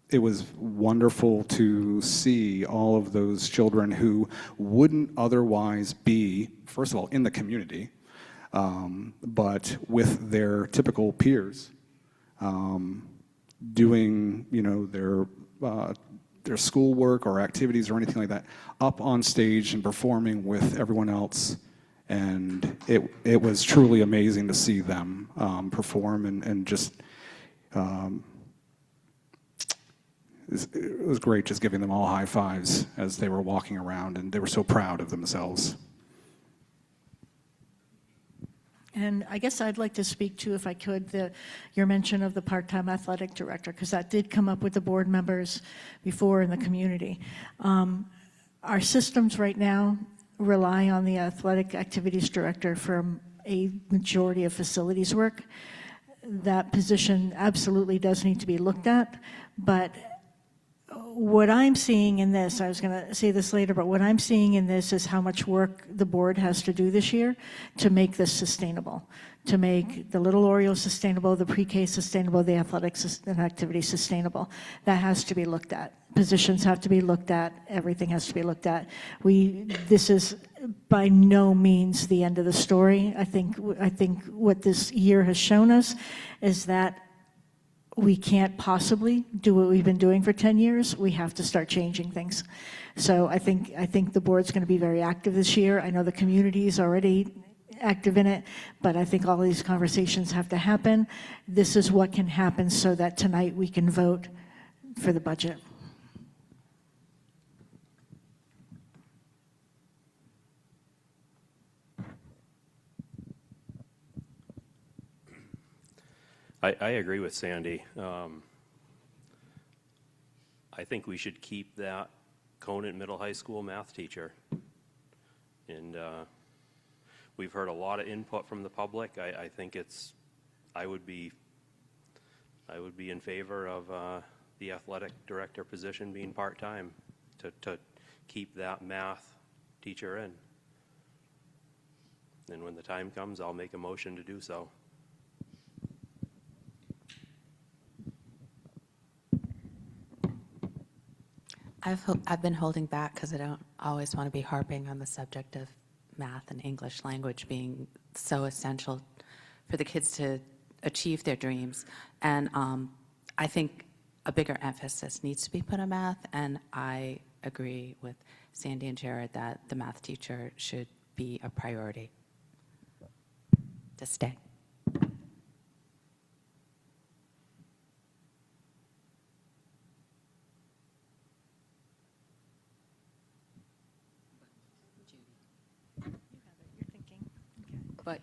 it was wonderful to see all of those children who wouldn't otherwise be, first of all, in the community, but with their typical peers, doing, their schoolwork or activities or anything like that, up on stage and performing with everyone else. And it was truly amazing to see them perform and just, it was great just giving them all high fives as they were walking around, and they were so proud of themselves. And I guess I'd like to speak to, if I could, your mention of the part-time athletic director, because that did come up with the board members before in the community. Our systems right now rely on the athletic activities director for a majority of facilities work. That position absolutely does need to be looked at, but what I'm seeing in this, I was going to say this later, but what I'm seeing in this is how much work the board has to do this year to make this sustainable, to make the Little Orioles sustainable, the pre-K sustainable, the athletics and activities sustainable. That has to be looked at. Positions have to be looked at. Everything has to be looked at. This is by no means the end of the story. I think what this year has shown us is that we can't possibly do what we've been doing for 10 years. We have to start changing things. So I think the board's going to be very active this year. I know the community is already active in it, but I think all of these conversations have to happen. This is what can happen so that tonight we can vote for the budget. I agree with Sandy. I think we should keep that Conant Middle High School math teacher. And we've heard a lot of input from the public. I think I would be in favor of the athletic director position being part-time to keep that math teacher in. And when the time comes, I'll make a motion to do so. I've been holding back because I don't always want to be harping on the subject of math and English language being so essential for the kids to achieve their dreams. And I think a bigger emphasis needs to be put on math, and I agree with Sandy and Jared that the math teacher should be a priority to stay. But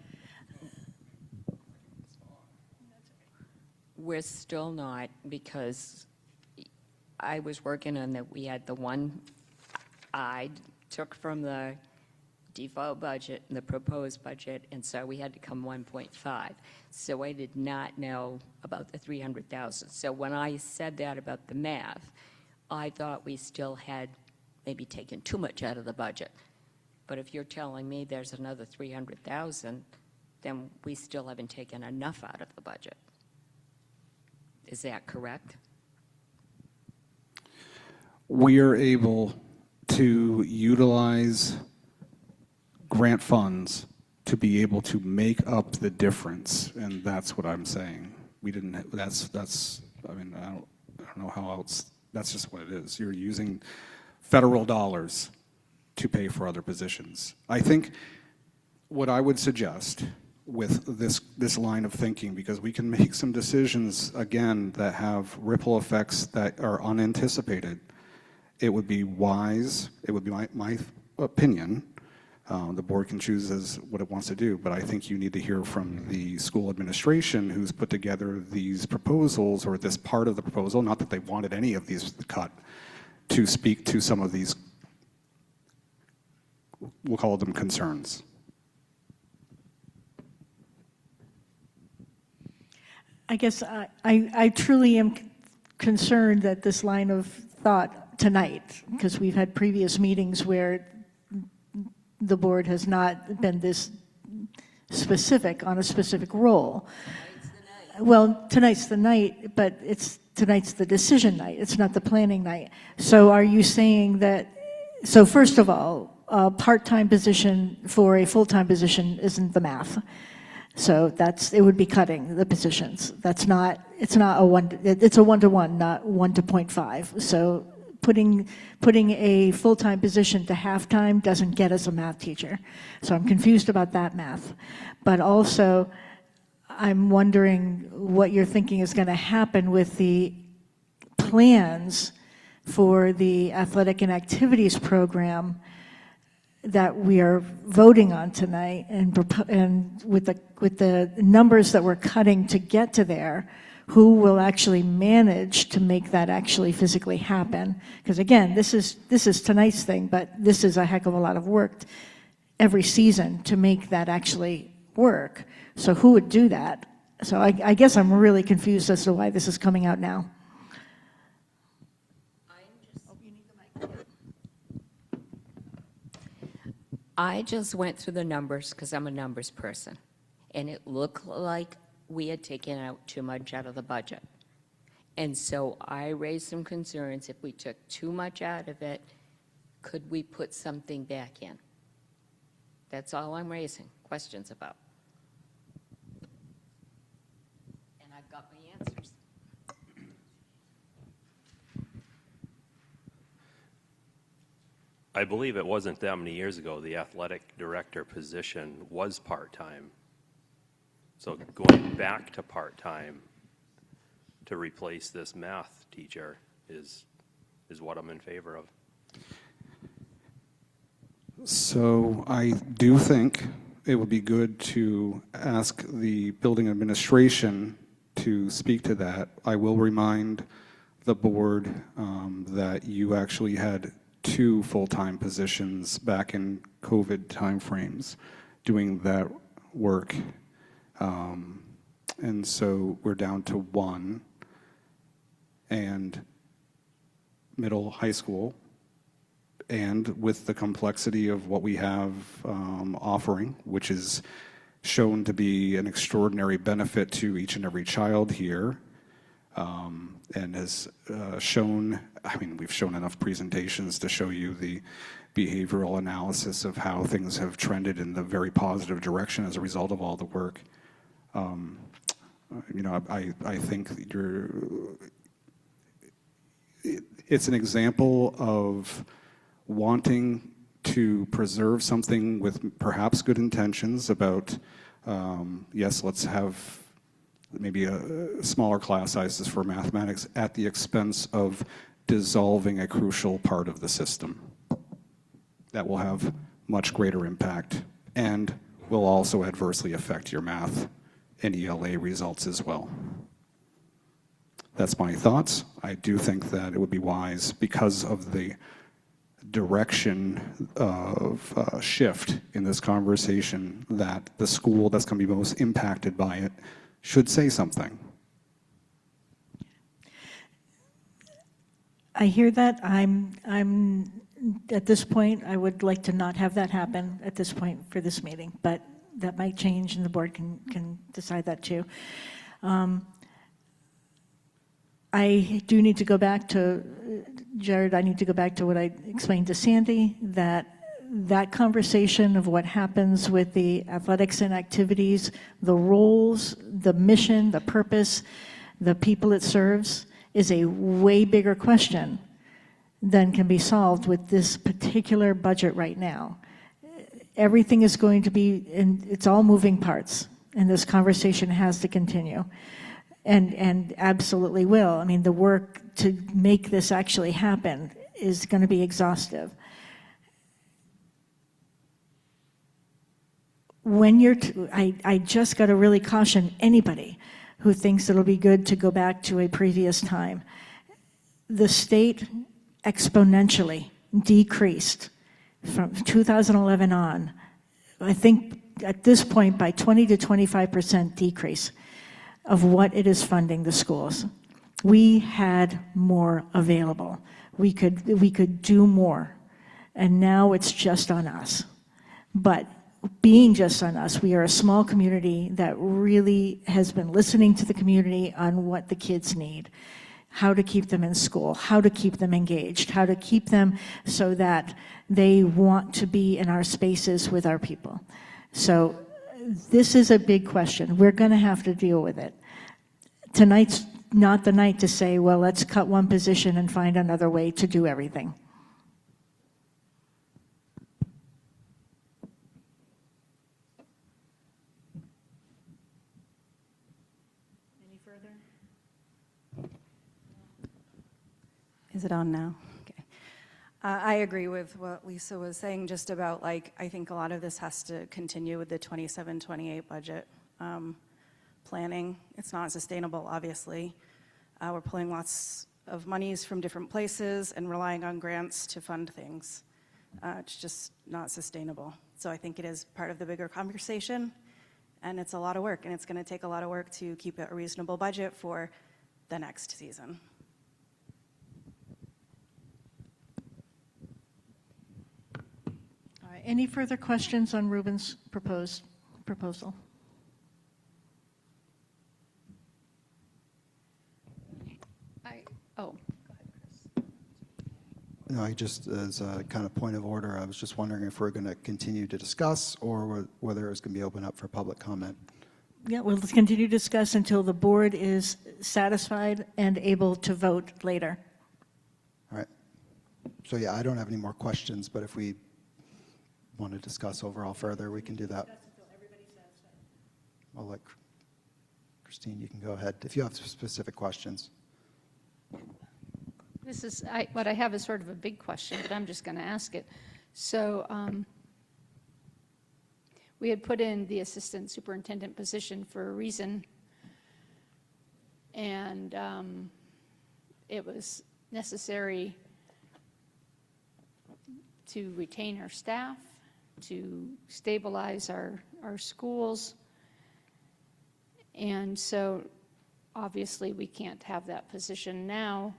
we're still not, because I was working on that. We had the one I took from the default budget and the proposed budget, and so we had to come 1.5. So I did not know about the 300,000. So when I said that about the math, I thought we still had maybe taken too much out of the budget. But if you're telling me there's another 300,000, then we still haven't taken enough out of the budget. Is that correct? We are able to utilize grant funds to be able to make up the difference, and that's what I'm saying. We didn't, that's, I mean, I don't know how else, that's just what it is. You're using federal dollars to pay for other positions. I think what I would suggest with this line of thinking, because we can make some decisions, again, that have ripple effects that are unanticipated, it would be wise, it would be my opinion, the board can choose as what it wants to do, but I think you need to hear from the school administration who's put together these proposals, or this part of the proposal, not that they wanted any of these cut, to speak to some of these, we'll call them concerns. I guess I truly am concerned that this line of thought tonight, because we've had previous meetings where the board has not been this specific on a specific role. Well, tonight's the night, but tonight's the decision night. It's not the planning night. So are you saying that, so first of all, a part-time position for a full-time position isn't the math. So it would be cutting the positions. It's not a one, it's a 1-to-1, not 1-to-0.5. So putting a full-time position to half-time doesn't get us a math teacher. So I'm confused about that math. But also, I'm wondering what you're thinking is going to happen with the plans for the athletic and activities program that we are voting on tonight, and with the numbers that we're cutting to get to there, who will actually manage to make that actually physically happen? Because again, this is tonight's thing, but this is a heck of a lot of work every season to make that actually work. So who would do that? So I guess I'm really confused as to why this is coming out now. I just went through the numbers because I'm a numbers person, and it looked like we had taken out too much out of the budget. And so I raised some concerns. If we took too much out of it, could we put something back in? That's all I'm raising questions about. And I've got my answers. I believe it wasn't that many years ago, the athletic director position was part-time. So going back to part-time to replace this math teacher is what I'm in favor of. So I do think it would be good to ask the building administration to speak to that. I will remind the board that you actually had 2 full-time positions back in COVID timeframes doing that work. And so we're down to 1, and middle high school, and with the complexity of what we have offering, which is shown to be an extraordinary benefit to each and every child here, and has shown, I mean, we've shown enough presentations to show you the behavioral analysis of how things have trended in the very positive direction as a result of all the work. You know, I think it's an example of wanting to preserve something with perhaps good intentions about, yes, let's have maybe smaller class sizes for mathematics at the expense of dissolving a crucial part of the system. That will have much greater impact and will also adversely affect your math and ELA results as well. That's my thoughts. I do think that it would be wise, because of the direction of shift in this conversation, that the school that's going to be most impacted by it should say something. I hear that. I'm at this point, I would like to not have that happen at this point for this meeting, but that might change, and the board can decide that too. I do need to go back to, Jared, I need to go back to what I explained to Sandy, that that conversation of what happens with the athletics and activities, the roles, the mission, the purpose, the people it serves, is a way bigger question than can be solved with this particular budget right now. Everything is going to be, and it's all moving parts, and this conversation has to continue, and absolutely will. I mean, the work to make this actually happen is going to be exhaustive. When you're, I just got to really caution anybody who thinks it'll be good to go back to a previous time. The state exponentially decreased from 2011 on. I think at this point by 20 to 25% decrease of what it is funding the schools. We had more available. We could do more, and now it's just on us. But being just on us, we are a small community that really has been listening to the community on what the kids need, how to keep them in school, how to keep them engaged, how to keep them so that they want to be in our spaces with our people. So this is a big question. We're going to have to deal with it. Tonight's not the night to say, well, let's cut one position and find another way to do everything. Any further? Is it on now? Okay. I agree with what Lisa was saying, just about, like, I think a lot of this has to continue with the 27-28 budget planning. It's not sustainable, obviously. We're pulling lots of monies from different places and relying on grants to fund things. It's just not sustainable. So I think it is part of the bigger conversation, and it's a lot of work, and it's going to take a lot of work to keep it a reasonable budget for the next season. All right, any further questions on Ruben's proposal? Oh, go ahead, Chris. No, I just, as a kind of point of order, I was just wondering if we're going to continue to discuss or whether it's going to be open up for public comment. Yeah, we'll continue to discuss until the board is satisfied and able to vote later. All right. So yeah, I don't have any more questions, but if we want to discuss overall further, we can do that. I'll let Christine, you can go ahead if you have specific questions. This is, what I have is sort of a big question, but I'm just going to ask it. So we had put in the assistant superintendent position for a reason, and it was necessary to retain our staff, to stabilize our schools, and so obviously we can't have that position now.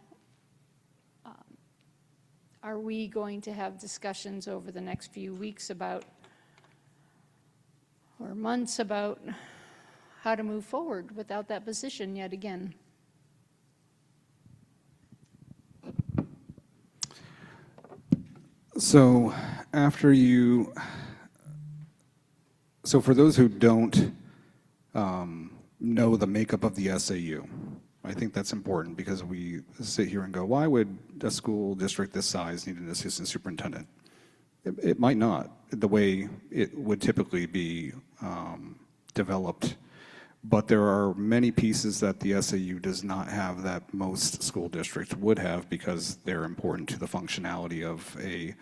Are we going to have discussions over the next few weeks about, or months about, how to move forward without that position yet again? So so for those who don't know the makeup of the SAU, I think that's important because we sit here and go, why would a school district this size need an assistant superintendent? It might not, the way it would typically be developed, but there are many pieces that the SAU does not have that most school districts would have because they're important to the functionality of a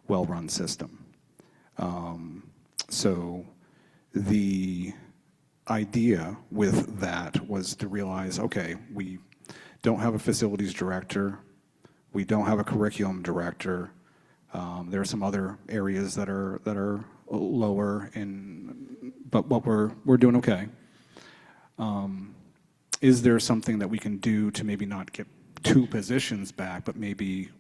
well-run system. So the idea with that was to realize, okay, we don't have a facilities director, we don't have a curriculum director, there are some other areas that are lower but we're doing okay. Is there something that we can do to maybe not get two positions back, but maybe,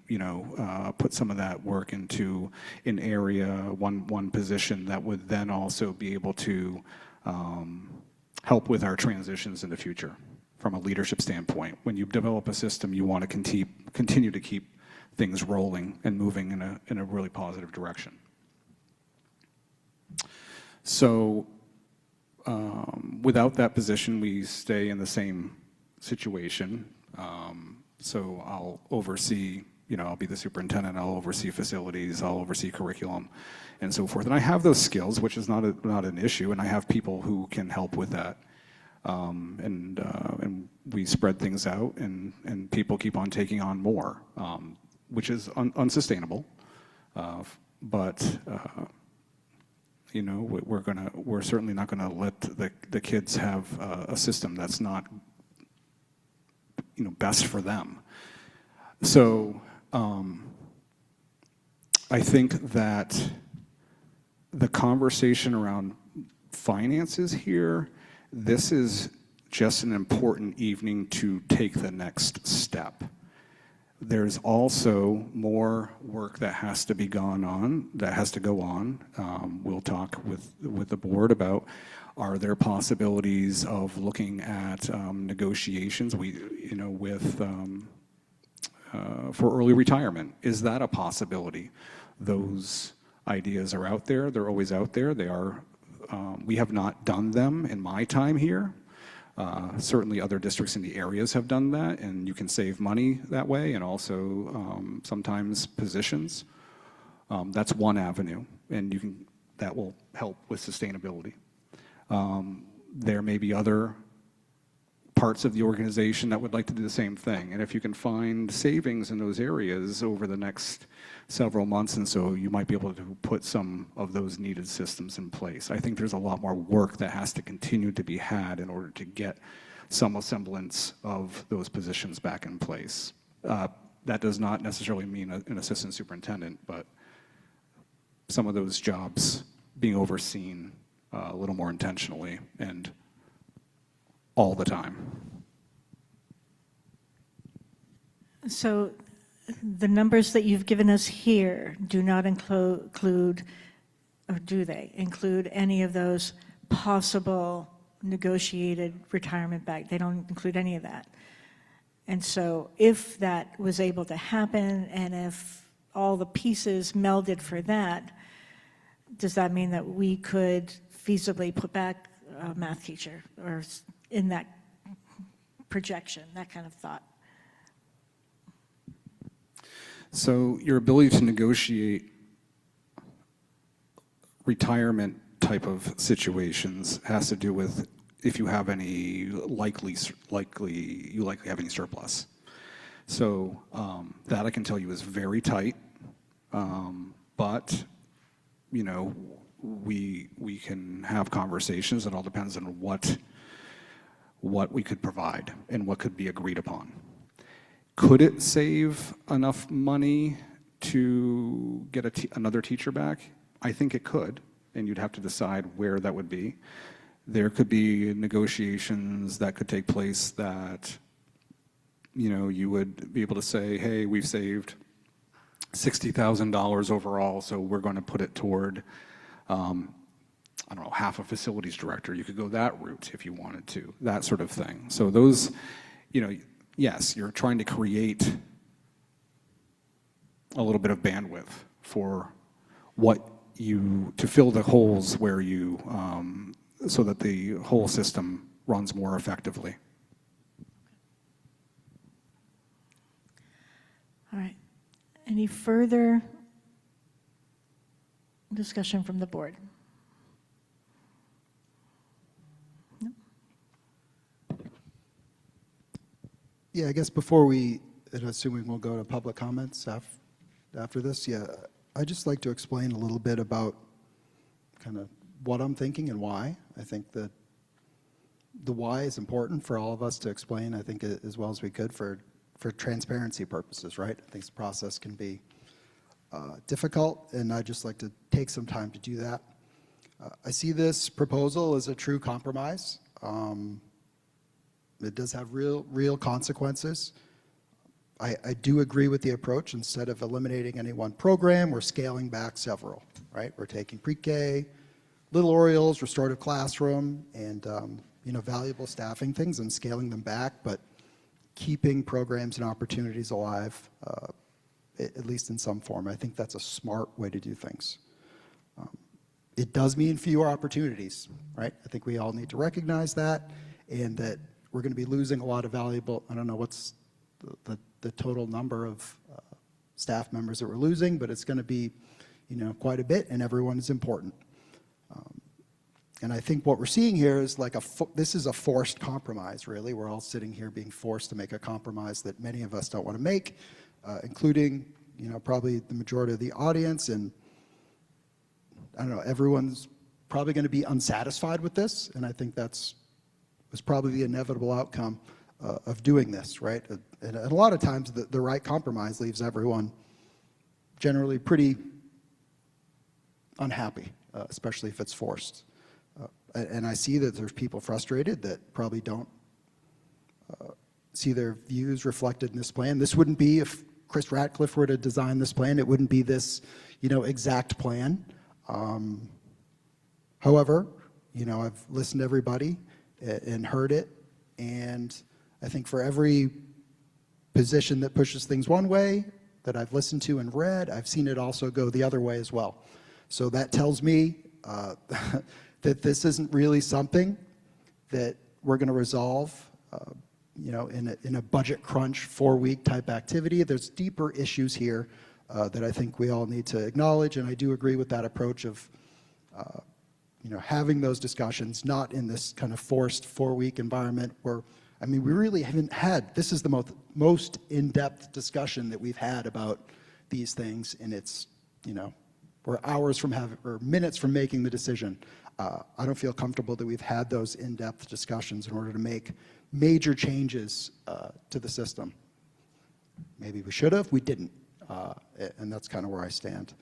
put some of that work into an area, one position that would then also be able to help with our transitions in the future from a leadership standpoint. When you develop a system, you want to continue to keep things rolling and moving in a really positive direction. So without that position, we stay in the same situation. So I'll oversee, I'll be the superintendent, I'll oversee facilities, I'll oversee curriculum, and so forth. And I have those skills, which is not an issue, and I have people who can help with that. And we spread things out, and people keep on taking on more, which is unsustainable. But we're certainly not going to let the kids have a system that's not best for them. So I think that the conversation around finances here, this is just an important evening to take the next step. There's also more work that has to go on. We'll talk with the board about, are there possibilities of looking at negotiations for early retirement? Is that a possibility? Those ideas are out there. They're always out there. They are. We have not done them in my time here. Certainly other districts in the areas have done that, and you can save money that way, and also sometimes positions. That's one avenue, and that will help with sustainability. There may be other parts of the organization that would like to do the same thing, and if you can find savings in those areas over the next several months, and so you might be able to put some of those needed systems in place. I think there's a lot more work that has to continue to be had in order to get some semblance of those positions back in place. That does not necessarily mean an assistant superintendent, but some of those jobs being overseen a little more intentionally and all the time. So the numbers that you've given us here do not include, or do they include any of those possible negotiated retirement back? They don't include any of that. And so if that was able to happen, and if all the pieces melded for that, does that mean that we could feasibly put back a math teacher, or in that projection, that kind of thought? So your ability to negotiate retirement type of situations has to do with if you have any likely have any surplus. So that I can tell you is very tight, but we can have conversations. It all depends on what we could provide and what could be agreed upon. Could it save enough money to get another teacher back? I think it could, and you'd have to decide where that would be. There could be negotiations that could take place that, you would be able to say, hey, we've saved $60,000 overall, so we're going to put it toward, half a facilities director. You could go that route if you wanted to, that sort of thing. So those, yes, you're trying to create a little bit of bandwidth for to fill the holes where so that the whole system runs more effectively. All right. Any further discussion from the board? No? Yeah, I guess before we, and assuming we'll go to public comments after this, I'd just like to explain a little bit about kind of what I'm thinking and why. I think that the why is important for all of us to explain, I think, as well as we could for transparency purposes, right? I think this process can be difficult, and I'd just like to take some time to do that. I see this proposal as a true compromise. It does have real consequences. I do agree with the approach. Instead of eliminating any one program, we're scaling back several, right? We're taking pre-K, Little Orioles, restorative classroom, and valuable staffing things and scaling them back, but keeping programs and opportunities alive, at least in some form. I think that's a smart way to do things. it does mean fewer opportunities, right? I think we all need to recognize that, and that we're going to be losing a lot of valuable, I don't know what's the total number of staff members that we're losing, but it's going to be, quite a bit, and everyone is important. And I think what we're seeing here is like this is a forced compromise, really. We're all sitting here being forced to make a compromise that many of us don't want to make, including, probably the majority of the audience. And I don't know, everyone's probably going to be unsatisfied with this, and I think was probably the inevitable outcome of doing this, right? And a lot of times the right compromise leaves everyone generally pretty unhappy, especially if it's forced. And I see that there's people frustrated that probably don't see their views reflected in this plan. This wouldn't be, if Chris Ratcliffe were to design this plan, it wouldn't be this, exact plan. However, I've listened to everybody and heard it, and I think for every position that pushes things one way that I've listened to and read, I've seen it also go the other way as well. So that tells me that this isn't really something that we're going to resolve, in a budget crunch 4-week type activity. There's deeper issues here that I think we all need to acknowledge, and I do agree with that approach of, having those discussions, not in this kind of forced 4-week environment where, we really haven't had, this is the most in-depth discussion that we've had about these things, and it's, we're hours from or minutes from making the decision. I don't feel comfortable that we've had those in-depth discussions in order to make major changes to the system. Maybe we should have, we didn't, and that's kind of where I stand.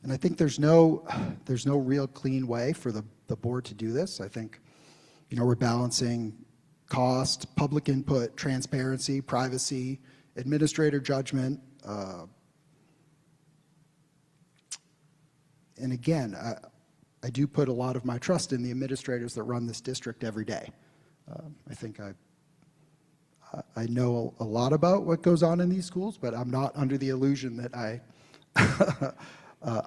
And I think there's no real clean way for the board to do this. I think, we're balancing cost, public input, transparency, privacy, administrator judgment. And again, I do put a lot of my trust in the administrators that run this district every day. I think I know a lot about what goes on in these schools, but I'm not under the illusion that I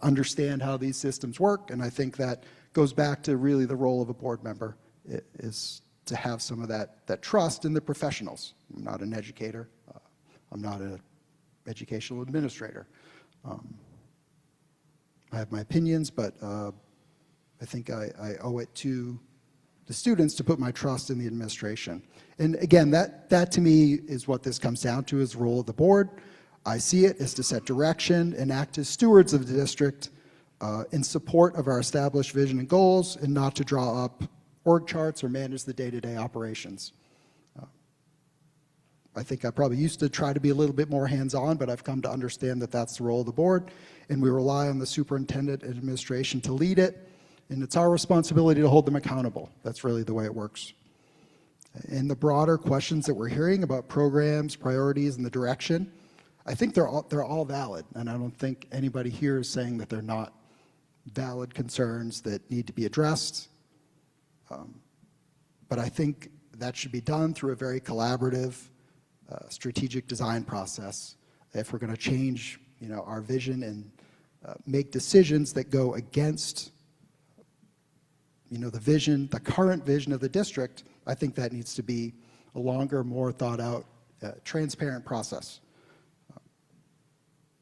understand how these systems work, and I think that goes back to really the role of a board member, is to have some of that trust in the professionals. I'm not an educator. I'm not an educational administrator. I have my opinions, but I think I owe it to the students to put my trust in the administration. And again, that to me is what this comes down to, is the role of the board. I see it as to set direction and act as stewards of the district in support of our established vision and goals, and not to draw up org charts or manage the day-to-day operations. I think I probably used to try to be a little bit more hands-on, but I've come to understand that that's the role of the board, and we rely on the superintendent and administration to lead it, and it's our responsibility to hold them accountable. That's really the way it works. And the broader questions that we're hearing about programs, priorities, and the direction, I think they're all valid, and I don't think anybody here is saying that they're not valid concerns that need to be addressed. But I think that should be done through a very collaborative, strategic design process if we're going to change, our vision and make decisions that go against, the current vision of the district. I think that needs to be a longer, more thought out, transparent process.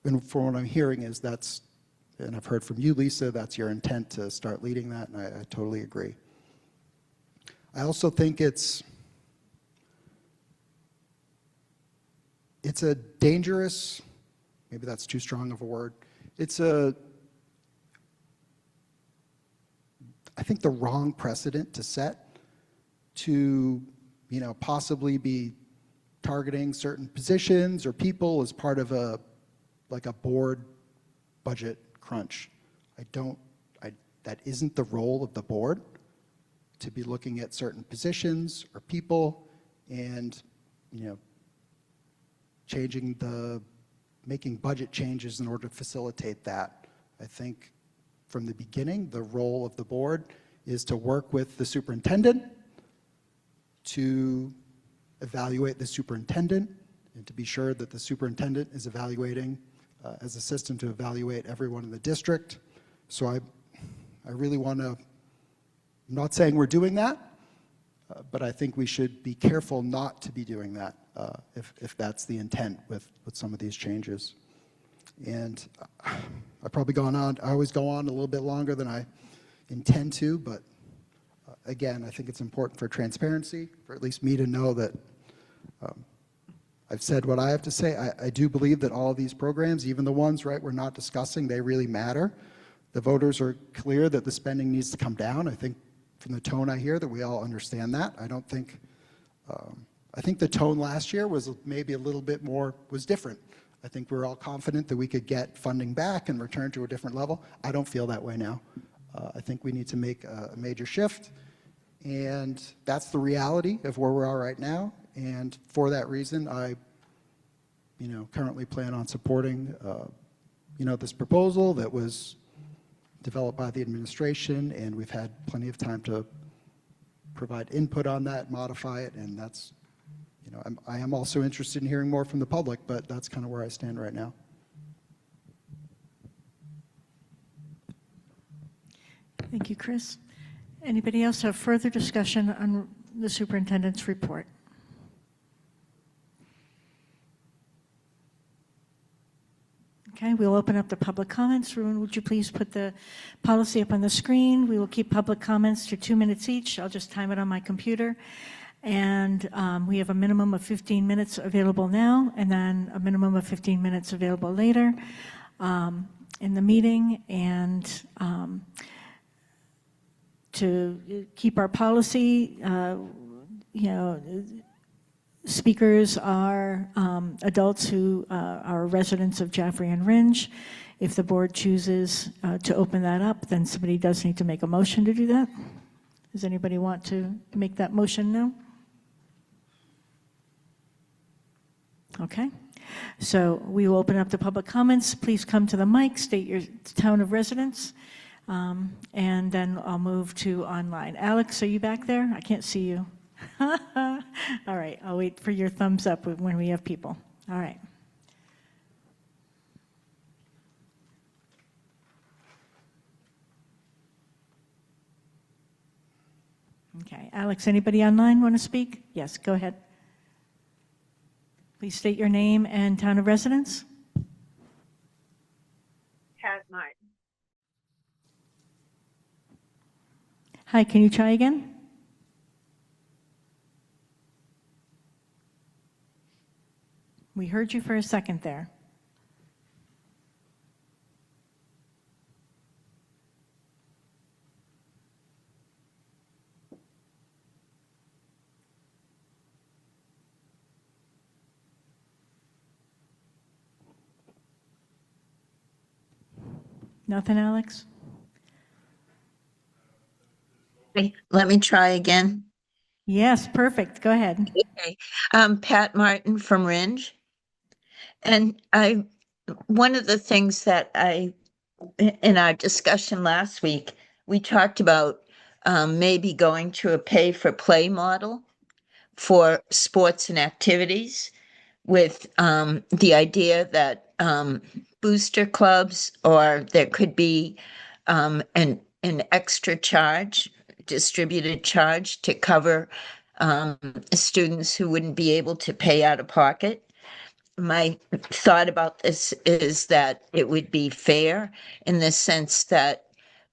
And from what I'm hearing is and I've heard from you, Lisa, that's your intent to start leading that, and I totally agree. I also think it's a dangerous, maybe that's too strong of a word, I think the wrong precedent to set to, possibly be targeting certain positions or people as part of a board budget crunch. That isn't the role of the board, to be looking at certain positions or people and, making budget changes in order to facilitate that. I think from the beginning, the role of the board is to work with the superintendent to evaluate the superintendent and to be sure that the superintendent is evaluating as a system to evaluate everyone in the district. So I really want to, I'm not saying we're doing that, but I think we should be careful not to be doing that if that's the intent with some of these changes. And I've probably gone on, I always go on a little bit longer than I intend to, but again, I think it's important for transparency, for at least me to know that I've said what I have to say. I do believe that all of these programs, even the ones, right, we're not discussing, they really matter. The voters are clear that the spending needs to come down. I think from the tone I hear that we all understand that. I don't think, I think the tone last year was maybe a little bit more, was different. I think we're all confident that we could get funding back and return to a different level. I don't feel that way now. I think we need to make a major shift, and that's the reality of where we are right now. And for that reason, I, currently plan on supporting, this proposal that was developed by the administration, and we've had plenty of time to provide input on that, modify it, and that's, I am also interested in hearing more from the public, but that's kind of where I stand right now. Thank you, Chris. Anybody else have further discussion on the superintendent's report? Okay, we'll open up the public comments. Ruben, would you please put the policy up on the screen? We will keep public comments to 2 minutes each. I'll just time it on my computer. And we have a minimum of 15 minutes available now, and then a minimum of 15 minutes available later in the meeting. And to keep our policy, speakers are adults who are residents of Jaffrey and Ringe. If the board chooses to open that up, then somebody does need to make a motion to do that. Does anybody want to make that motion now? Okay. So we will open up the public comments. Please come to the mic, state your town of residence, and then I'll move to online. Alex, are you back there? I can't see you. All right, I'll wait for your thumbs up when we have people. All right. Okay, Alex, anybody online want to speak? Yes, go ahead. Please state your name and town of residence. Pat Martin. Hi, can you try again? We heard you for a second there. Nothing, Alex? Let me try again. Yes, perfect. Go ahead. Okay. Pat Martin from Ringe. And one of the things that in our discussion last week, we talked about maybe going to a pay-for-play model for sports and activities with the idea that booster clubs, or there could be an extra charge, distributed charge to cover students who wouldn't be able to pay out of pocket. My thought about this is that it would be fair in the sense that,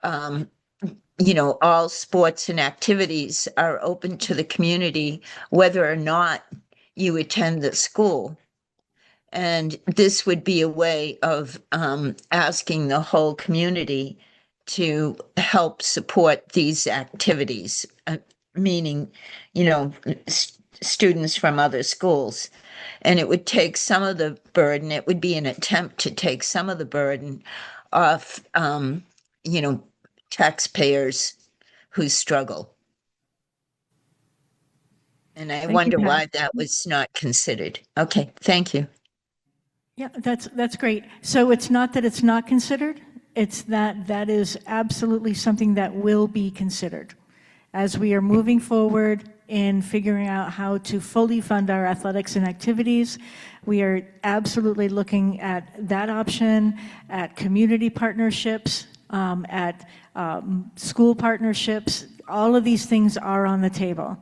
all sports and activities are open to the community, whether or not you attend the school. And this would be a way of asking the whole community to help support these activities, meaning, students from other schools. And it would take some of the burden, it would be an attempt to take some of the burden off, taxpayers who struggle. And I wonder why that was not considered. Okay, thank you. Yeah, that's great. So it's not that it's not considered, it's that is absolutely something that will be considered. As we are moving forward in figuring out how to fully fund our athletics and activities, we are absolutely looking at that option, at community partnerships, at school partnerships. All of these things are on the table.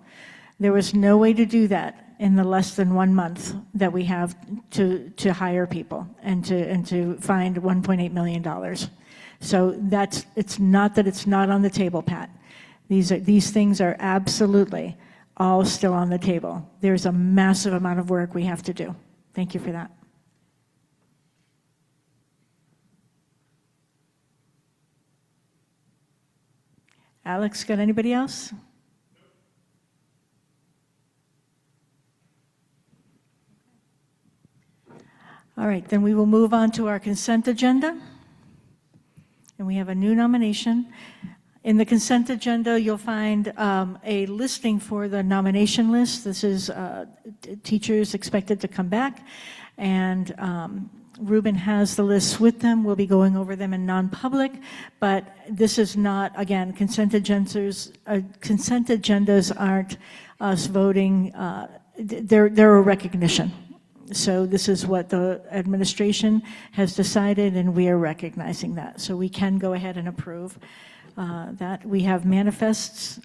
There was no way to do that in the less than 1 month that we have to hire people and to find $1.8 million. So it's not that it's not on the table, Pat. These things are absolutely all still on the table. There's a massive amount of work we have to do. Thank you for that. Alex, got anybody else? All right, then we will move on to our consent agenda. And we have a new nomination. In the consent agenda, you'll find a listing for the nomination list. This is teachers expected to come back, and Ruben has the lists with them. We'll be going over them in non-public, but this is not, again, consent agendas aren't us voting. They're a recognition. So this is what the administration has decided, and we are recognizing that. So we can go ahead and approve that. We have manifests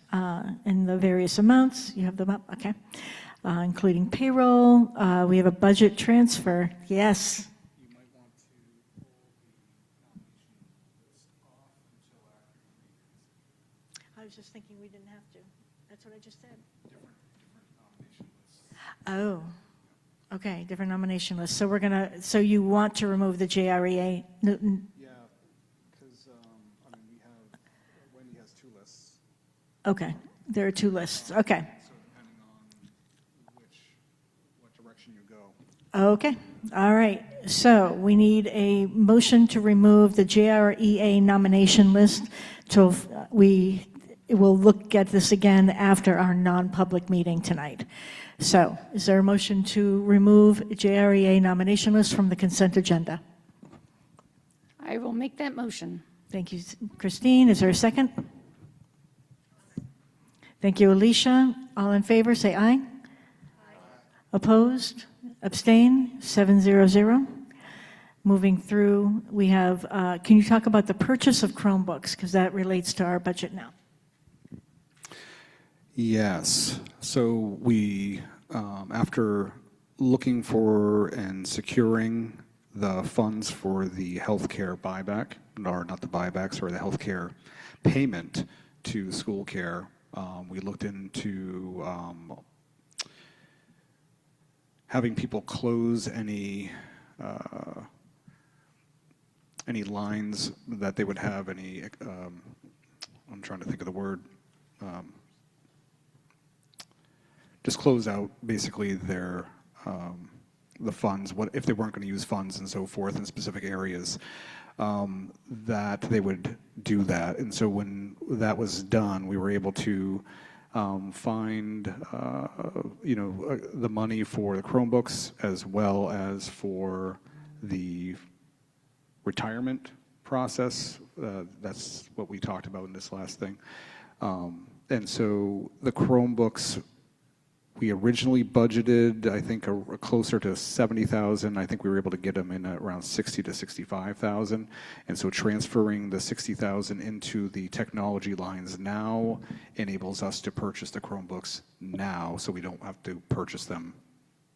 in the various amounts. You have them up? Okay. Including payroll. We have a budget transfer. Yes. You might want to pull the nomination list off until after. I was just thinking we didn't have to. That's what I just said. Different nomination lists. Oh. Okay, different nomination list. So you want to remove the JREA? Yeah, because, Wendy has 2 lists. Okay, there are 2 lists. Okay. So depending on what direction you go. Okay, all right. So we need a motion to remove the JREA nomination list till we'll look at this again after our non-public meeting tonight. So is there a motion to remove JREA nomination list from the consent agenda? I will make that motion. Thank you, Christine. Is there a second? Thank you, Alicia. All in favor, say aye. Aye. Opposed? Abstain? 700. Moving through, we have, can you talk about the purchase of Chromebooks? Because that relates to our budget now. Yes. So we, after looking for and securing the funds for the healthcare buyback, or not the buybacks, or the healthcare payment to school care, we looked into having people close any lines that they would have, any, I'm trying to think of the word, just close out basically their the funds, what if they weren't going to use funds and so forth in specific areas, that they would do that. And so when that was done, we were able to find the money for the Chromebooks as well as for the retirement process. That's what we talked about in this last thing. And so the Chromebooks, we originally budgeted, I think, closer to 70,000. I think we were able to get them in at around 60 to 65,000. And so transferring the 60,000 into the technology lines now enables us to purchase the Chromebooks now, so we don't have to purchase them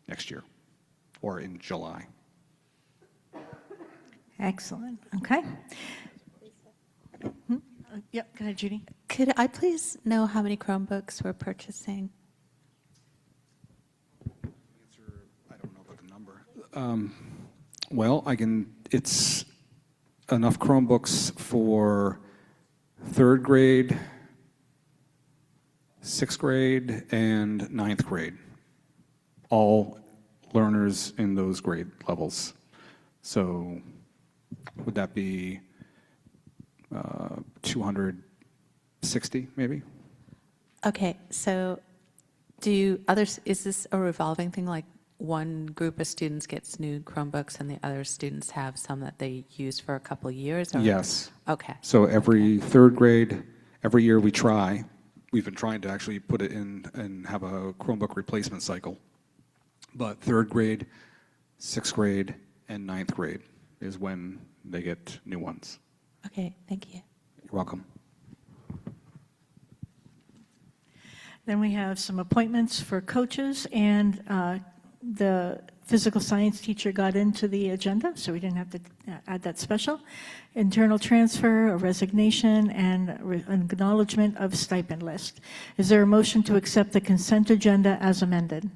next year or in July. Excellent. Okay. Yep, go ahead, Judy. Could I please know how many Chromebooks we're purchasing? I don't know about the number. Well, it's enough Chromebooks for 3rd grade, 6th grade, and 9th grade. All learners in those grade levels. So would that be 260 maybe? Okay, so is this a revolving thing, like one group of students gets new Chromebooks and the other students have some that they use for a couple of years? Or? Yes. Okay. So every 3rd grade, every year we've been trying to actually put it in and have a Chromebook replacement cycle. But 3rd grade, 6th grade, and 9th grade is when they get new ones. Okay, thank you. You're welcome. Then we have some appointments for coaches, and the physical science teacher got into the agenda, so we didn't have to add that special. Internal transfer, a resignation, and an acknowledgement of stipend list. Is there a motion to accept the consent agenda as amended?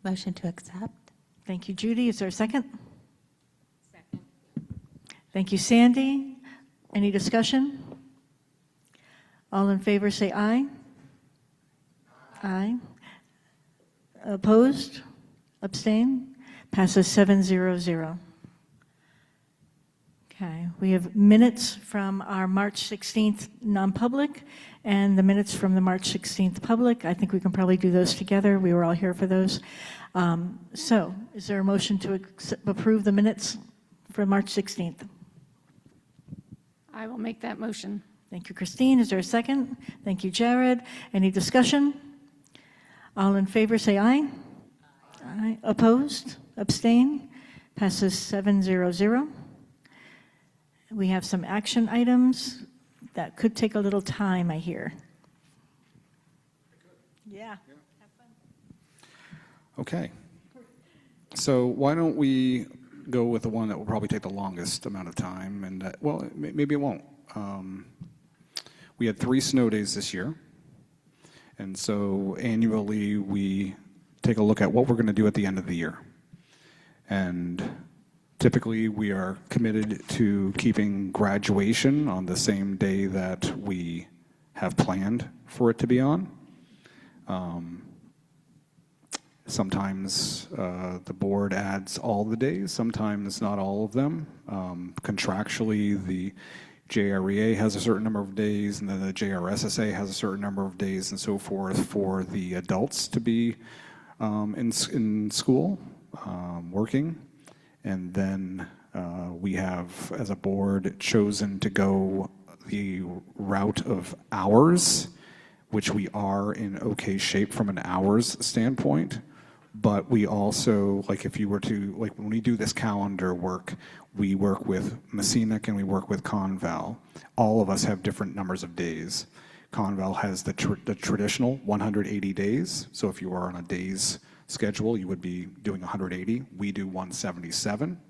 Motion to accept? Thank you, Judy. Is there a second? Second. Thank you, Sandy. Any discussion? All in favor say aye. Aye. Opposed? Abstain? Passes 700. Okay, we have minutes from our March 16th non-public and the minutes from the March 16th public. I think we can probably do those together. We were all here for those. So is there a motion to approve the minutes for March 16th? I will make that motion. Thank you, Christine. Is there a second? Thank you, Jared. Any discussion? All in favor say aye. Aye. Opposed? Abstain? Passes 700. We have some action items that could take a little time, I hear. Yeah. Okay. So why don't we go with the one that will probably take the longest amount of time, and well, maybe it won't. We had 3 snow days this year, and so annually we take a look at what we're going to do at the end of the year. And typically we are committed to keeping graduation on the same day that we have planned for it to be on. Sometimes the board adds all the days, sometimes not all of them. Contractually, the JREA has a certain number of days, and then the JRSSA has a certain number of days and so forth for the adults to be in school, working. And then we have, as a board, chosen to go the route of hours, which we are in okay shape from an hours standpoint. But we also, like if you were to, like when we do this calendar work, we work with Messinic and we work with Conval. All of us have different numbers of days. Conval has the traditional 180 days. So if you are on a day's schedule, you would be doing 180. We do 177.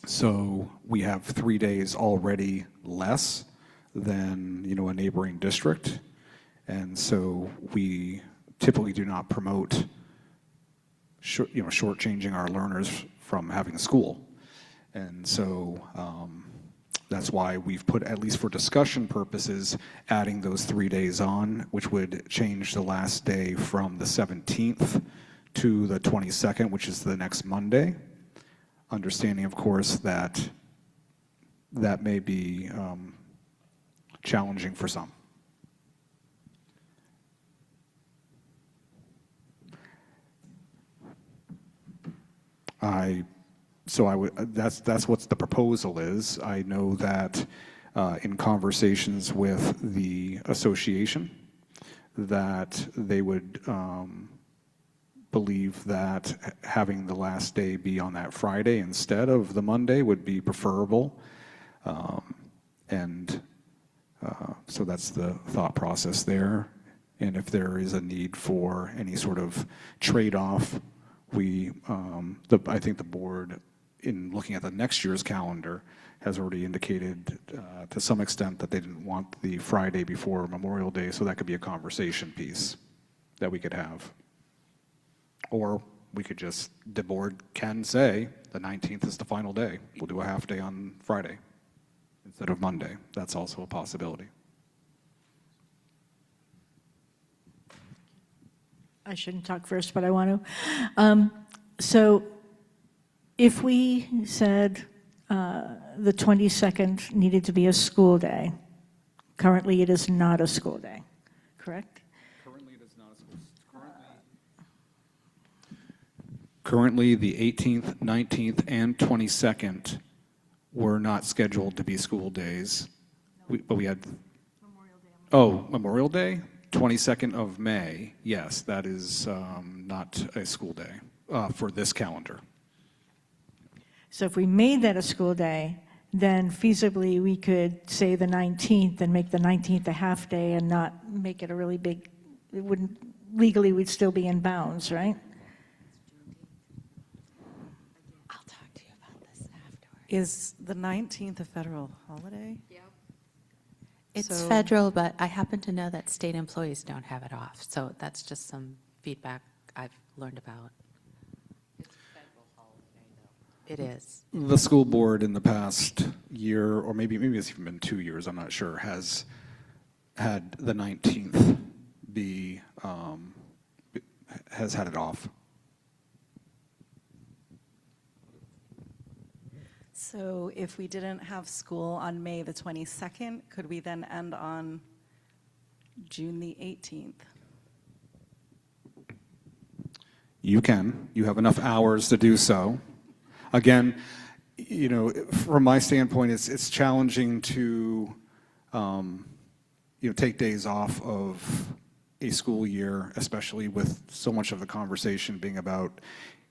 So we have 3 days already less than, a neighboring district. And so we typically do not promote shortchanging our learners from having school. And so that's why we've put, at least for discussion purposes, adding those 3 days on, which would change the last day from the 17th to the 22nd, which is the next Monday. Understanding, of course, that that may be challenging for some. That's what the proposal is. I know that in conversations with the association, that they would believe that having the last day be on that Friday instead of the Monday would be preferable. So that's the thought process there. And if there is a need for any sort of trade-off, I think the board, in looking at the next year's calendar, has already indicated to some extent that they didn't want the Friday before Memorial Day, so that could be a conversation piece that we could have. Or we could just, the board can say the 19th is the final day. We'll do a half day on Friday instead of Monday. That's also a possibility. I shouldn't talk first, but I want to. So if we said the 22nd needed to be a school day, currently it is not a school day, correct? Currently it is not a school. Currently the 18th, 19th, and 22nd were not scheduled to be school days. But we had Memorial Day? 22nd of May, yes, that is not a school day for this calendar. So if we made that a school day, then feasibly we could say the 19th and make the 19th a half day and not make it a really big, it wouldn't, legally we'd still be in bounds, right? I'll talk to you about this afterwards. Is the 19th a federal holiday? It's So- federal, but I happen to know that state employees don't have it off, so that's just some feedback I've learned about. It is. The school board in the past year, or maybe it's even been 2 years, I'm not sure, has had the 19th be, has had it off. So if we didn't have school on May the 22nd, could we then end on June the 18th? You can. You have enough hours to do so. Again, you know, from my standpoint, it's challenging to, take days off of a school year, especially with so much of the conversation being about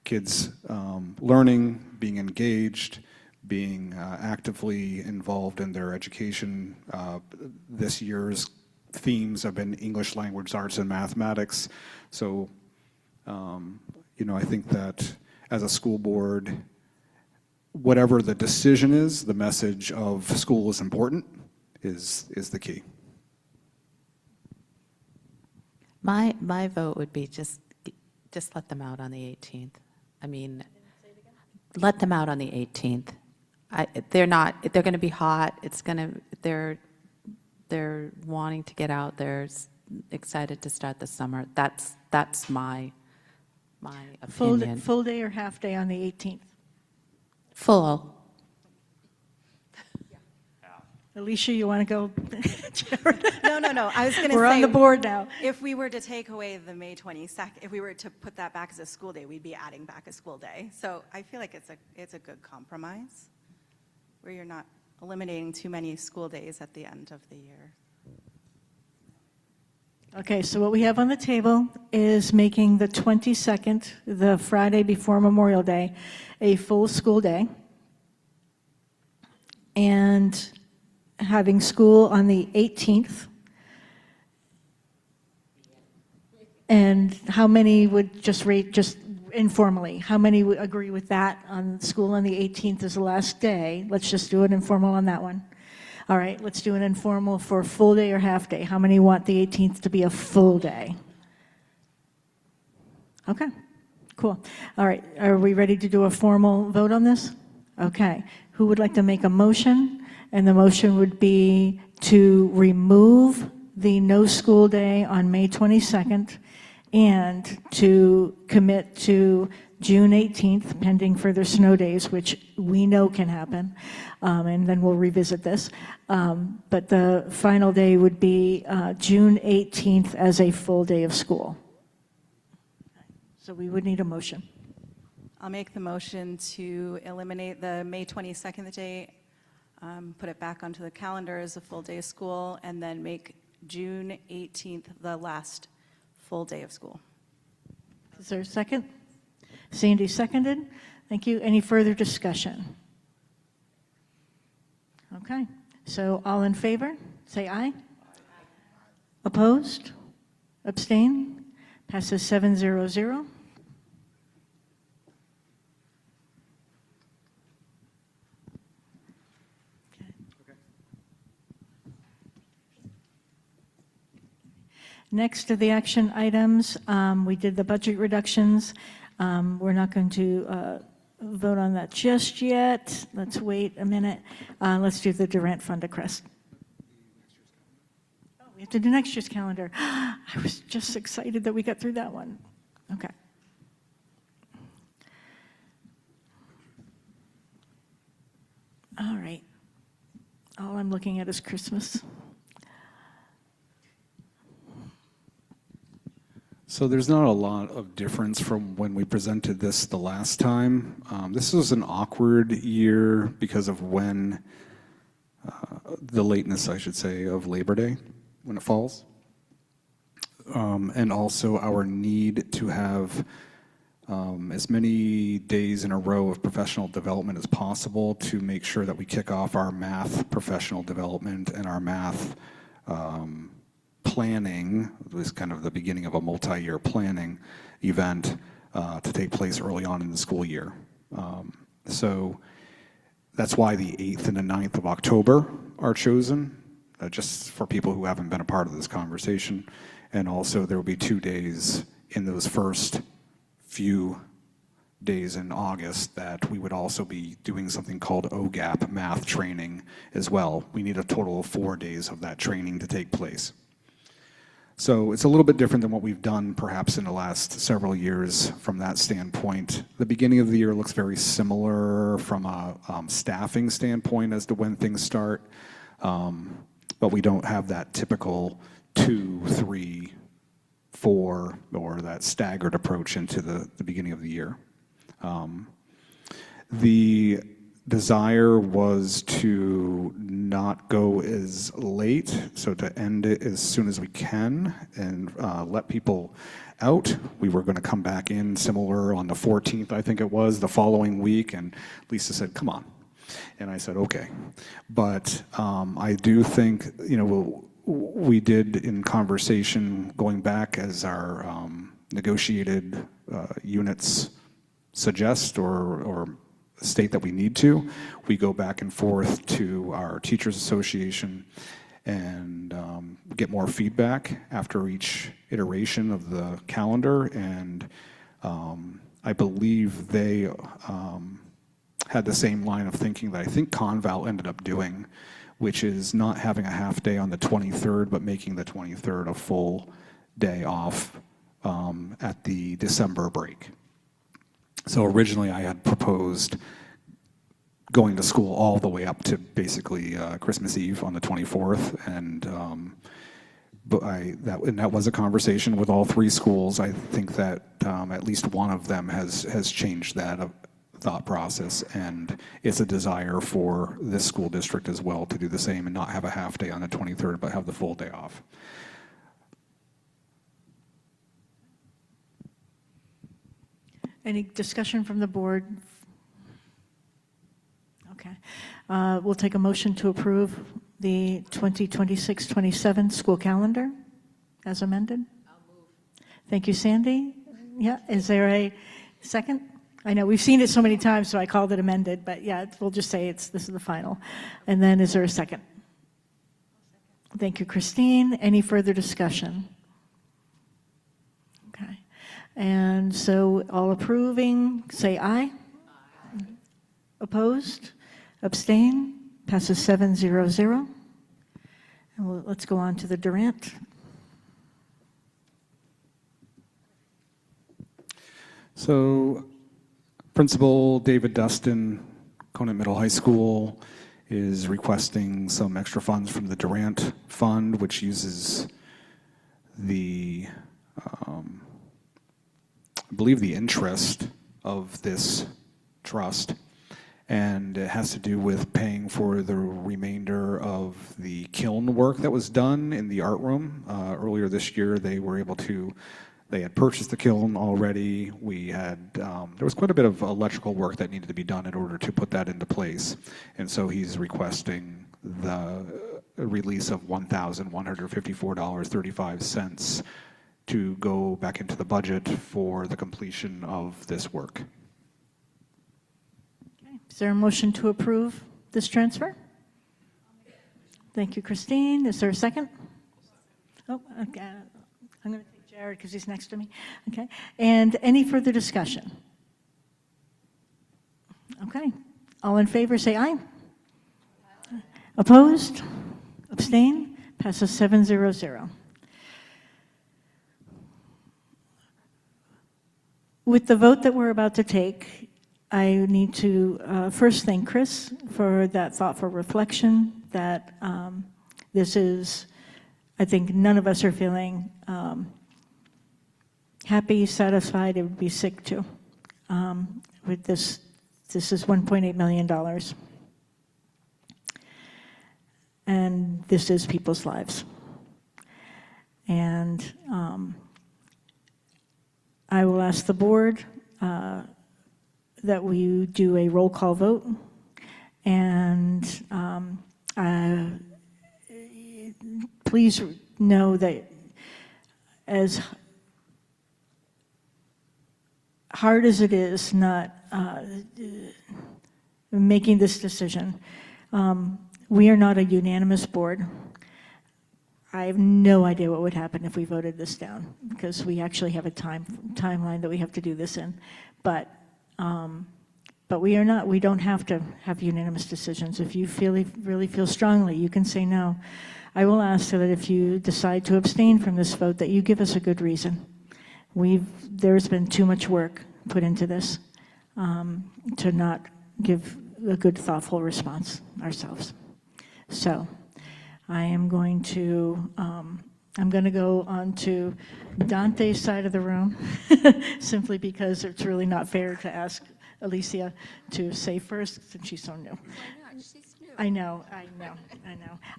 kids learning, being engaged, being actively involved in their education. This year's themes have been English language arts and mathematics. So, I think that as a school board, whatever the decision is, the message of school is important is the key. My vote would be just let them out on the 18th. I mean, let them out on the 18th. They're going to be hot. They're wanting to get out. They're excited to start the summer. That's my opinion. Full day or half day on the 18th? Full. Alicia, you want to go? No. I was going to say. We're on the board now. If we were to take away the May 22nd, if we were to put that back as a school day, we'd be adding back a school day. So I feel like it's a good compromise where you're not eliminating too many school days at the end of the year. Okay, so what we have on the table is making the 22nd, the Friday before Memorial Day, a full school day, and having school on the 18th. And how many would just informally, how many would agree with that on school on the 18th is the last day? Let's just do it informal on that one. All right, let's do an informal for full day or half day. How many want the 18th to be a full day? Okay, cool. All right, are we ready to do a formal vote on this? Okay, who would like to make a motion? And the motion would be to remove the no school day on May 22nd and to commit to June 18th, pending further snow days, which we know can happen, and then we'll revisit this. But the final day would be June 18th as a full day of school. So we would need a motion. I'll make the motion to eliminate the May 22nd date, put it back onto the calendar as a full day of school, and then make June 18th the last full day of school. Is there a second? Sandy seconded. Thank you. Any further discussion? Okay, so all in favor, say aye. Opposed? Abstain? Passes 700. Next to the action items, we did the budget reductions. We're not going to vote on that just yet. Let's wait a minute. Let's do the Durant Fund Crest. Oh, we have to do next year's calendar. I was just excited that we got through that one. Okay. All right. All I'm looking at is Christmas. So there's not a lot of difference from when we presented this the last time. This was an awkward year because of when, the lateness, I should say, of Labor Day, when it falls. And also our need to have as many days in a row of professional development as possible to make sure that we kick off our math professional development and our math planning, this is kind of the beginning of a multi-year planning event to take place early on in the school year. So that's why the 8th and the 9th of October are chosen, just for people who haven't been a part of this conversation. And also there will be 2 days in those first few days in August that we would also be doing something called OGAP math training as well. We need a total of 4 days of that training to take place. So it's a little bit different than what we've done perhaps in the last several years from that standpoint. The beginning of the year looks very similar from a staffing standpoint as to when things start, but we don't have that typical 2, 3, 4, or that staggered approach into the beginning of the year. The desire was to not go as late, so to end it as soon as we can and let people out. We were going to come back in similar on the 14th, I think it was, the following week, and Lisa said, come on. And I said, okay. But I do think, you know, we did in conversation going back as our negotiated units suggest or state that we need to. We go back and forth to our Teachers Association and get more feedback after each iteration of the calendar. And I believe they had the same line of thinking that I think Conval ended up doing, which is not having a half day on the 23rd, but making the 23rd a full day off at the December break. So originally I had proposed going to school all the way up to basically Christmas Eve on the 24th, and that was a conversation with all 3 schools. I think that at least one of them has changed that thought process, and it's a desire for this school district as well to do the same and not have a half day on the 23rd, but have the full day off. Any discussion from the board? Okay. We'll take a motion to approve the 2026-27 school calendar as amended. I'll move. Thank you, Sandy. Yeah, is there a second? I know we've seen it so many times, so I called it amended, but yeah, we'll just say this is the final. And then is there a second? Thank you, Christine. Any further discussion? Okay. And so all approving, say aye. Aye. Opposed? Abstain? Passes 7-0-0. And let's go on to the Durant. So Principal David Dustin, Conant Middle High School, is requesting some extra funds from the Durant Fund, which uses the I believe the interest of this trust, and it has to do with paying for the remainder of the kiln work that was done in the art room. Earlier this year, they had purchased the kiln already. We had, there was quite a bit of electrical work that needed to be done in order to put that into place, and so he's requesting the release of $1,154.35 to go back into the budget for the completion of this work. Okay. Is there a motion to approve this transfer? Thank you, Christine. Is there a second? Oh, okay. I'm going to take Jared because he's next to me. Okay. And any further discussion? Okay. All in favor, say aye. Opposed? Abstain? Passes 7-0-0. With the vote that we're about to take, I need to first thank Chris for that thoughtful reflection that this is, I think none of us are feeling happy, satisfied, it would be sick too. With this is $1.8 million. And this is people's lives. And I will ask the board that we do a roll call vote. And please know that as hard as it is not making this decision, we are not a unanimous board. I have no idea what would happen if we voted this down, because we actually have a timeline that we have to do this in. But we are not, we don't have to have unanimous decisions. If you really feel strongly, you can say no. I will ask that if you decide to abstain from this vote, that you give us a good reason. There's been too much work put into this to not give a good, thoughtful response ourselves. So I am going to go on to Dante's side of the room, simply because it's really not fair to ask Alicia to say first, since she's so new. Why not? She's new. I know.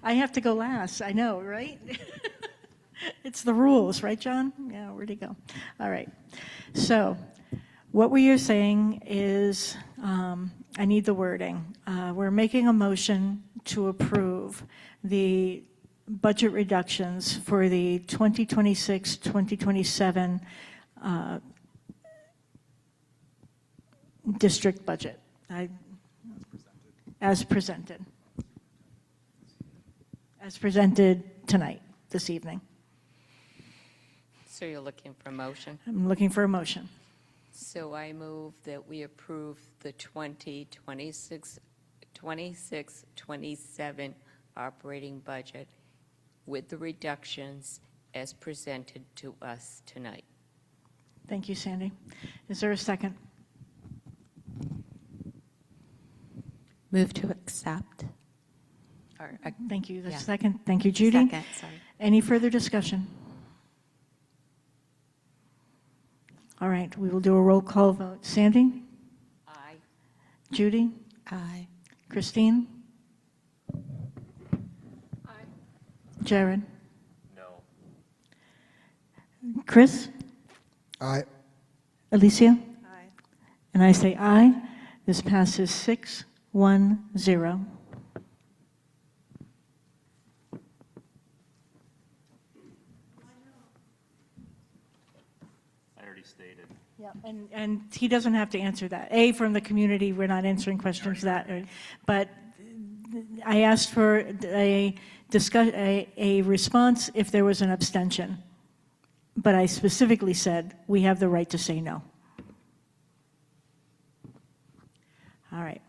I have to go last, I know, right? It's the rules, right, John? Yeah, where'd he go? All right. So what we are saying is, I need the wording. We're making a motion to approve the budget reductions for the 2026-2027 district budget. As presented. As presented tonight, this evening. So you're looking for a motion? I'm looking for a motion. So I move that we approve the 2026-27 operating budget with the reductions as presented to us tonight. Thank you, Sandy. Is there a second? Move to accept. Thank you. The Yeah. second. Thank you, Judy. Second, sorry. Any further discussion? All right, we will do a roll call vote. Sandy? Aye. Judy? Aye. Christine? Aye. Jared? No. Chris? Aye. Alicia? Aye. And I say aye. This passes 6-1-0. I already stated. Yeah, and he doesn't have to answer that. From the community, we're not answering questions but I asked for a response if there was an abstention. But I specifically said, we have the right to say no. All right.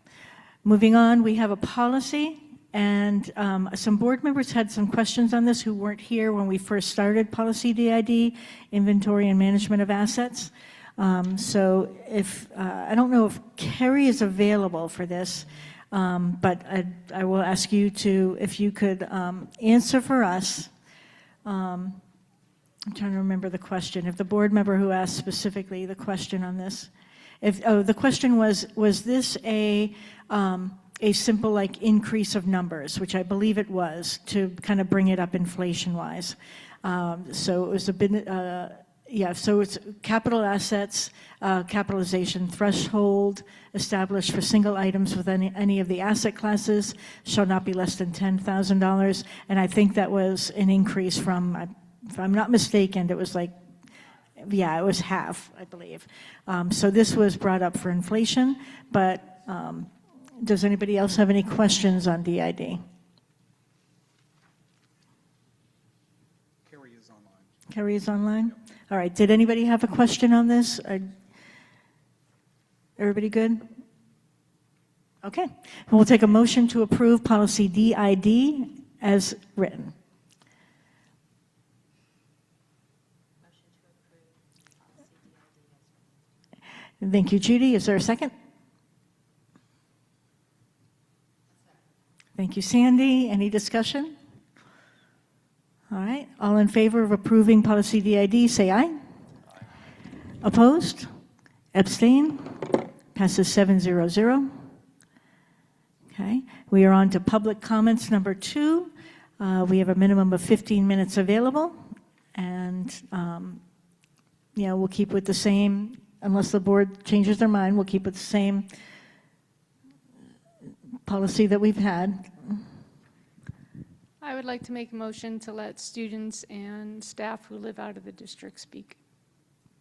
Moving on, we have a policy, and some board members had some questions on this who weren't here when we first started policy DID, inventory and management of assets. So if, I don't know if Kerry is available for this, but I will ask you to, if you could answer for us. I'm trying to remember the question. If the board member who asked specifically the question on this, the question was this a simple like increase of numbers, which I believe it was, to kind of bring it up inflation-wise. So it was a bit, so it's capital assets, capitalization threshold established for single items within any of the asset classes shall not be less than $10,000. And I think that was an increase from, if I'm not mistaken, it was like, it was half, I believe. So this was brought up for inflation, but does anybody else have any questions on DID? Carrie is online. Carrie is online? All right, did anybody have a question on this? Everybody good? Okay, we'll take a motion to approve policy DID as written. Thank you, Judy. Is there a second? Thank you, Sandy. Any discussion? All right. All in favor of approving policy DID, say aye. Opposed? Abstain? Passes 7-0-0. Okay. We are on to public comments number 2. We have a minimum of 15 minutes available. And, we'll keep with the same unless the board changes their mind, we'll keep it the same policy that we've had. I would like to make a motion to let students and staff who live out of the district speak.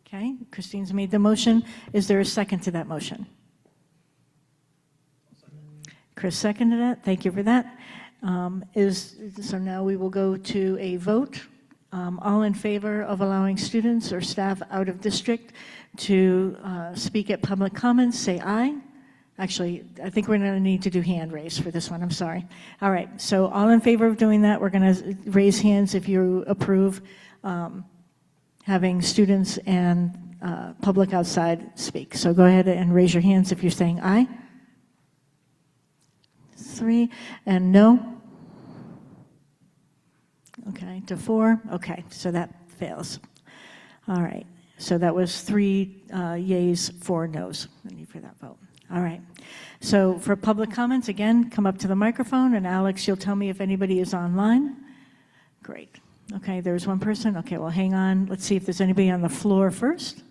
Okay, Christine's made the motion. Is there a second to that motion? Chris seconded it. Thank you for that. So now we will go to a vote. All in favor of allowing students or staff out of district to speak at public comments, say aye. Actually, I think we're going to need to do hand raise for this one. I'm sorry. All right. So all in favor of doing that, we're going to raise hands if you approve having students and public outside speak. So go ahead and raise your hands if you're saying aye. 3 and no. Okay, to 4. Okay, so that fails. All right. So that was 3 yays, 4 noes. I need for that vote. All right. So for public comments, again, come up to the microphone, and Alex, you'll tell me if anybody is online. Great. Okay, there's one person. Okay, well, hang on. Let's see if there's anybody on the floor first.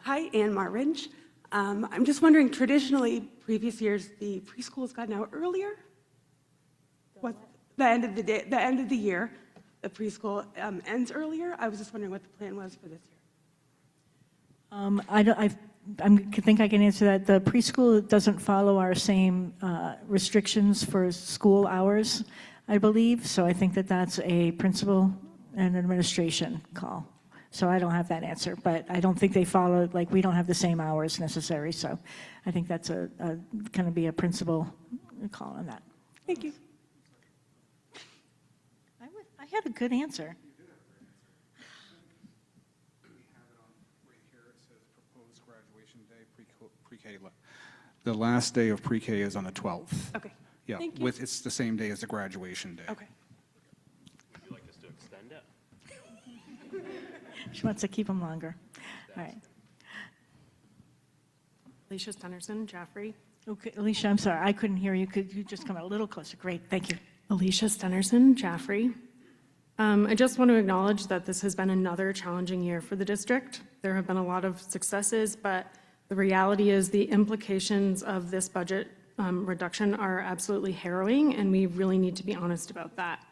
Hi, Ann Marringe. I'm just wondering, traditionally, previous years, the preschools gotten out earlier? What, the end of the day, the end of the year, the preschool ends earlier? I was just wondering what the plan was for this year. I think I can answer that. The preschool doesn't follow our same restrictions for school hours, I believe. So I think that that's a principal and administration call. So I don't have that answer, but I don't think they follow, like, we don't have the same hours necessary. So I think that's going to be a principal call on that. Thank you. I had a good answer. Pre-K. The last day of pre-K is on the 12th. Okay. Yeah, Thank you. it's the same day as the graduation day. Okay. Would you like us to extend it? She wants to keep them longer. All right. Alicia Stennerson, Jaffrey. Okay, Alicia, I'm sorry, I couldn't hear you. Could you just come a little closer? Great, thank you. Alicia Stennerson, Jaffrey. I just want to acknowledge that this has been another challenging year for the district. There have been a lot of successes, but the reality is the implications of this budget reduction are absolutely harrowing, and we really need to be honest about that.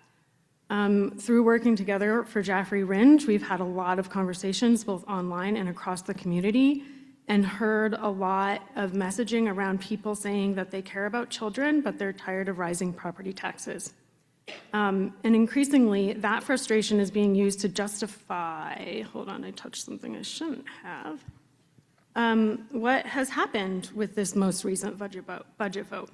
Through working together for Jaffrey Ringe, we've had a lot of conversations both online and across the community, and heard a lot of messaging around people saying that they care about children, but they're tired of rising property taxes. And increasingly, that frustration is being used to justify, hold on, I touched something I shouldn't have, what has happened with this most recent budget vote.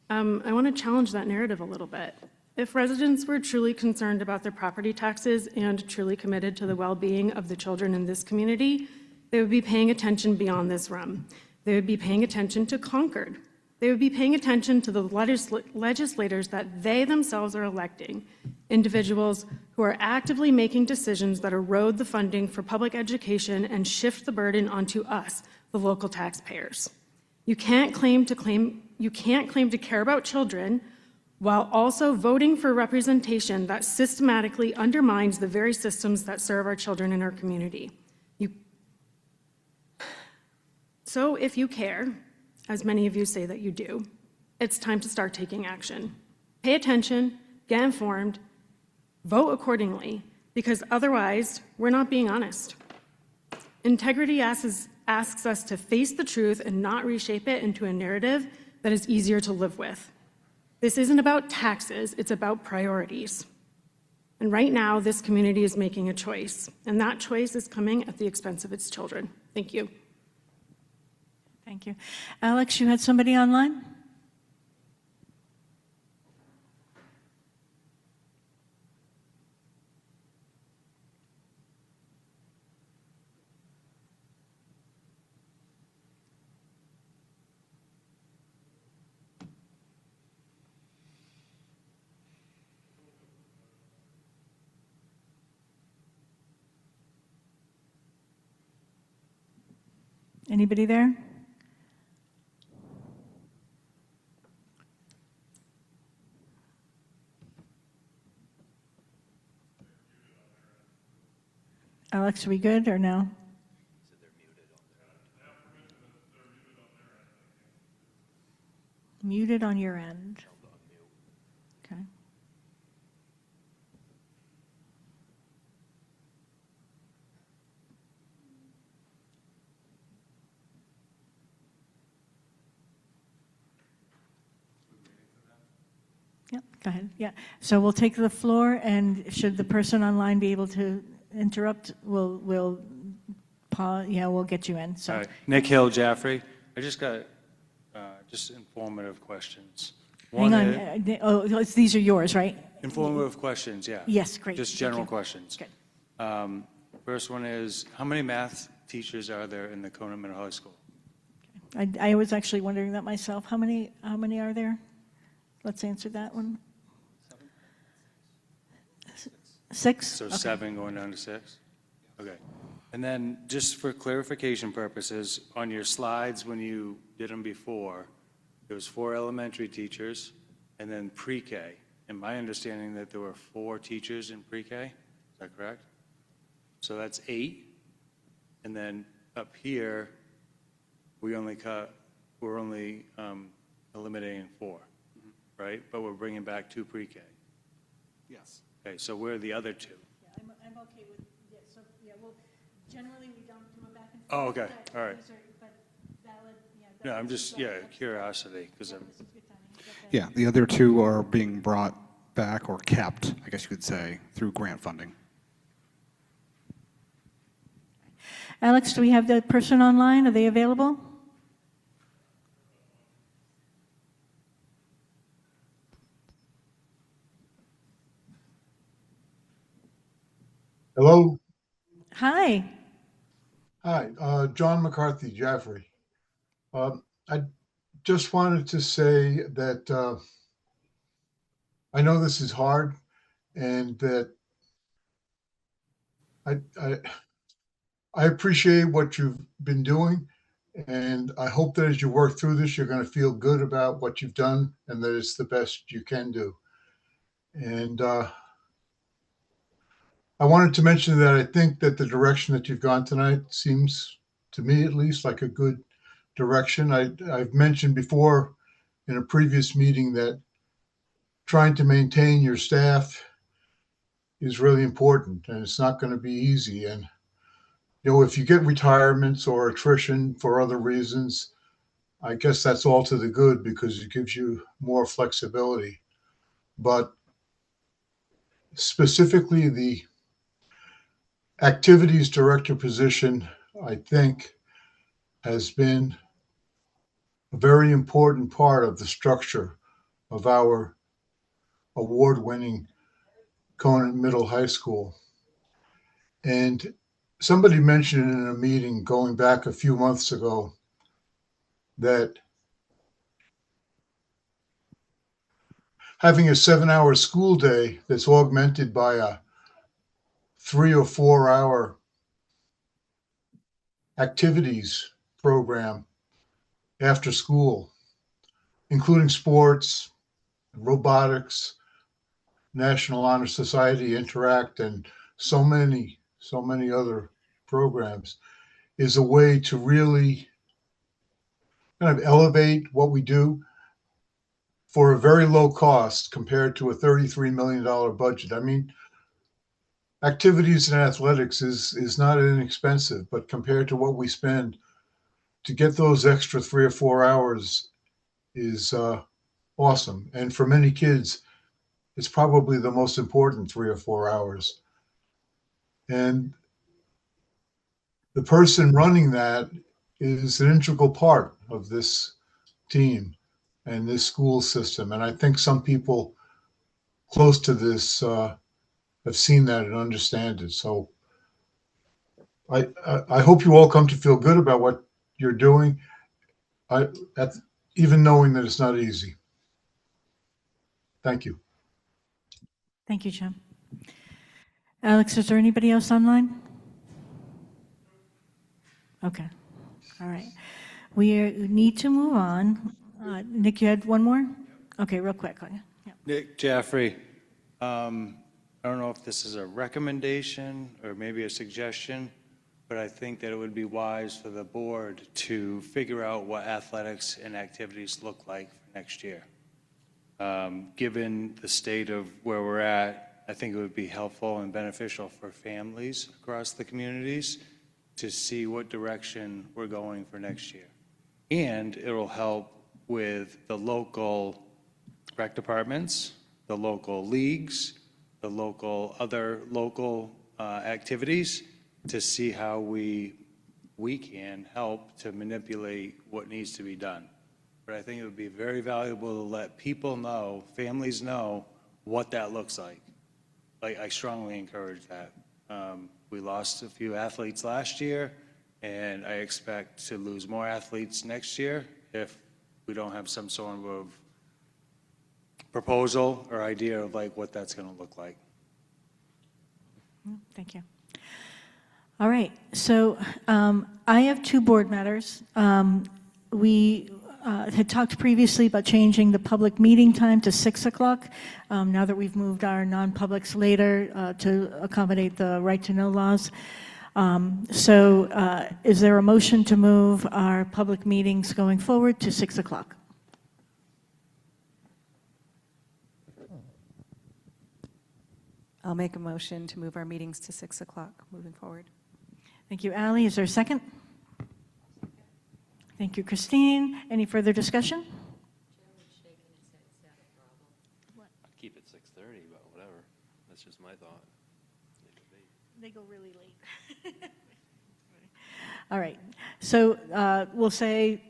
I want to challenge that narrative a little bit. If residents were truly concerned about their property taxes and truly committed to the well-being of the children in this community, they would be paying attention beyond this room. They would be paying attention to Concord. They would be paying attention to the legislators that they themselves are electing, individuals who are actively making decisions that erode the funding for public education and shift the burden onto us, the local taxpayers. You can't claim to care about children while also voting for representation that systematically undermines the very systems that serve our children in our community. So if you care, as many of you say that you do, it's time to start taking action. Pay attention, get informed, vote accordingly, because otherwise, we're not being honest. Integrity asks us to face the truth and not reshape it into a narrative that is easier to live with. This isn't about taxes, it's about priorities. And right now, this community is making a choice, and that choice is coming at the expense of its children. Thank you. Thank you. Alex, you had somebody online? Anybody there? Alex, are we good or no? Muted on your end. Okay. Yep, go ahead. Yeah. So we'll take the floor, and should the person online be able to interrupt, we'll pause, we'll get you in. So. All right. Nick Hill, Jaffrey. I just got just informative questions. Hang One on. is- These are yours, right? Informative questions, yeah. Yes, great. Just Thank general you. questions. Good. First one is, how many math teachers are there in the Conant Middle High School? I was actually wondering that myself. How many are there? Let's answer that one. 6? So Okay. 7 going down to 6? Okay. And then, just for clarification purposes, on your slides, when you did them before, there was 4 elementary teachers and then pre-K. And my understanding that there were 4 teachers in pre-K, is that correct? So that's 8. And then up here, we're only eliminating 4, right? But we're bringing back 2 pre-K. Yes. Okay, so where are the other 2? I'm okay with, so, well, generally we don't do it back and forth. Oh, okay, all right. But valid, No, I'm just, curiosity, because I'm, Yeah, the other 2 are being brought back or kept, I guess you could say, through grant funding. Alex, do we have the person online? Are they available? Hello. Hi. Hi, John McCarthy, Jaffrey. I just wanted to say that I know this is hard, and that I appreciate what you've been doing, and I hope that as you work through this, you're going to feel good about what you've done and that it's the best you can do. And I wanted to mention that I think that the direction that you've gone tonight seems, to me at least, like a good direction. I've mentioned before in a previous meeting that trying to maintain your staff is really important, and it's not going to be easy. And, if you get retirements or attrition for other reasons, I guess that's all to the good because it gives you more flexibility. But specifically, the activities director position, I think, has been a very important part of the structure of our award-winning Conant Middle High School. And somebody mentioned in a meeting going back a few months ago that having a 7-hour school day that's augmented by a 3 or 4 hour activities program after school, including sports, robotics, National Honor Society Interact, and so many other programs, is a way to really kind of elevate what we do for a very low cost compared to a $33 million budget. I mean, activities and athletics is not inexpensive, but compared to what we spend to get those extra 3 or 4 hours is awesome. And for many kids, it's probably the most important 3 or 4 hours. And the person running that is an integral part of this team and this school system. And I think some people close to this have seen that and understand it. So I hope you all come to feel good about what you're doing, even knowing that it's not easy. Thank you. Thank you, Jim. Alex, is there anybody else online? Okay. All right. We need to move on. Nick, you had one more? Okay, real quick. Yeah. Nick Jaffrey, are I don't know if this is a recommendation or maybe a suggestion, but I think that it would be wise for the board to figure out what athletics and activities look like for next year. Given the state of where we're at, I think it would be helpful and beneficial for families across the communities to see what direction we're going for next year. And it'll help with the local rec departments, the local leagues, the other local activities to see how we can help to manipulate what needs to be done. But I think it would be very valuable to let people know, families know, what that looks like. I strongly encourage that. We lost a few athletes last year, and I expect to lose more athletes next year if we don't have some sort of proposal or idea of like what that's going to look like. Thank you. All right, so I have two board matters. We had talked previously about changing the public meeting time to 6 o'clock. Now that we've moved our non-publics later to accommodate the right to know laws. Is there a motion to move our public meetings going forward to 6 o'clock? I'll make a motion to move our meetings to 6 o'clock moving forward. Thank you, Ally. Is there a second? Thank you, Christine. Any further discussion? I'd keep it 6:30, but whatever. That's just my thought. They go really late. All right. So we'll say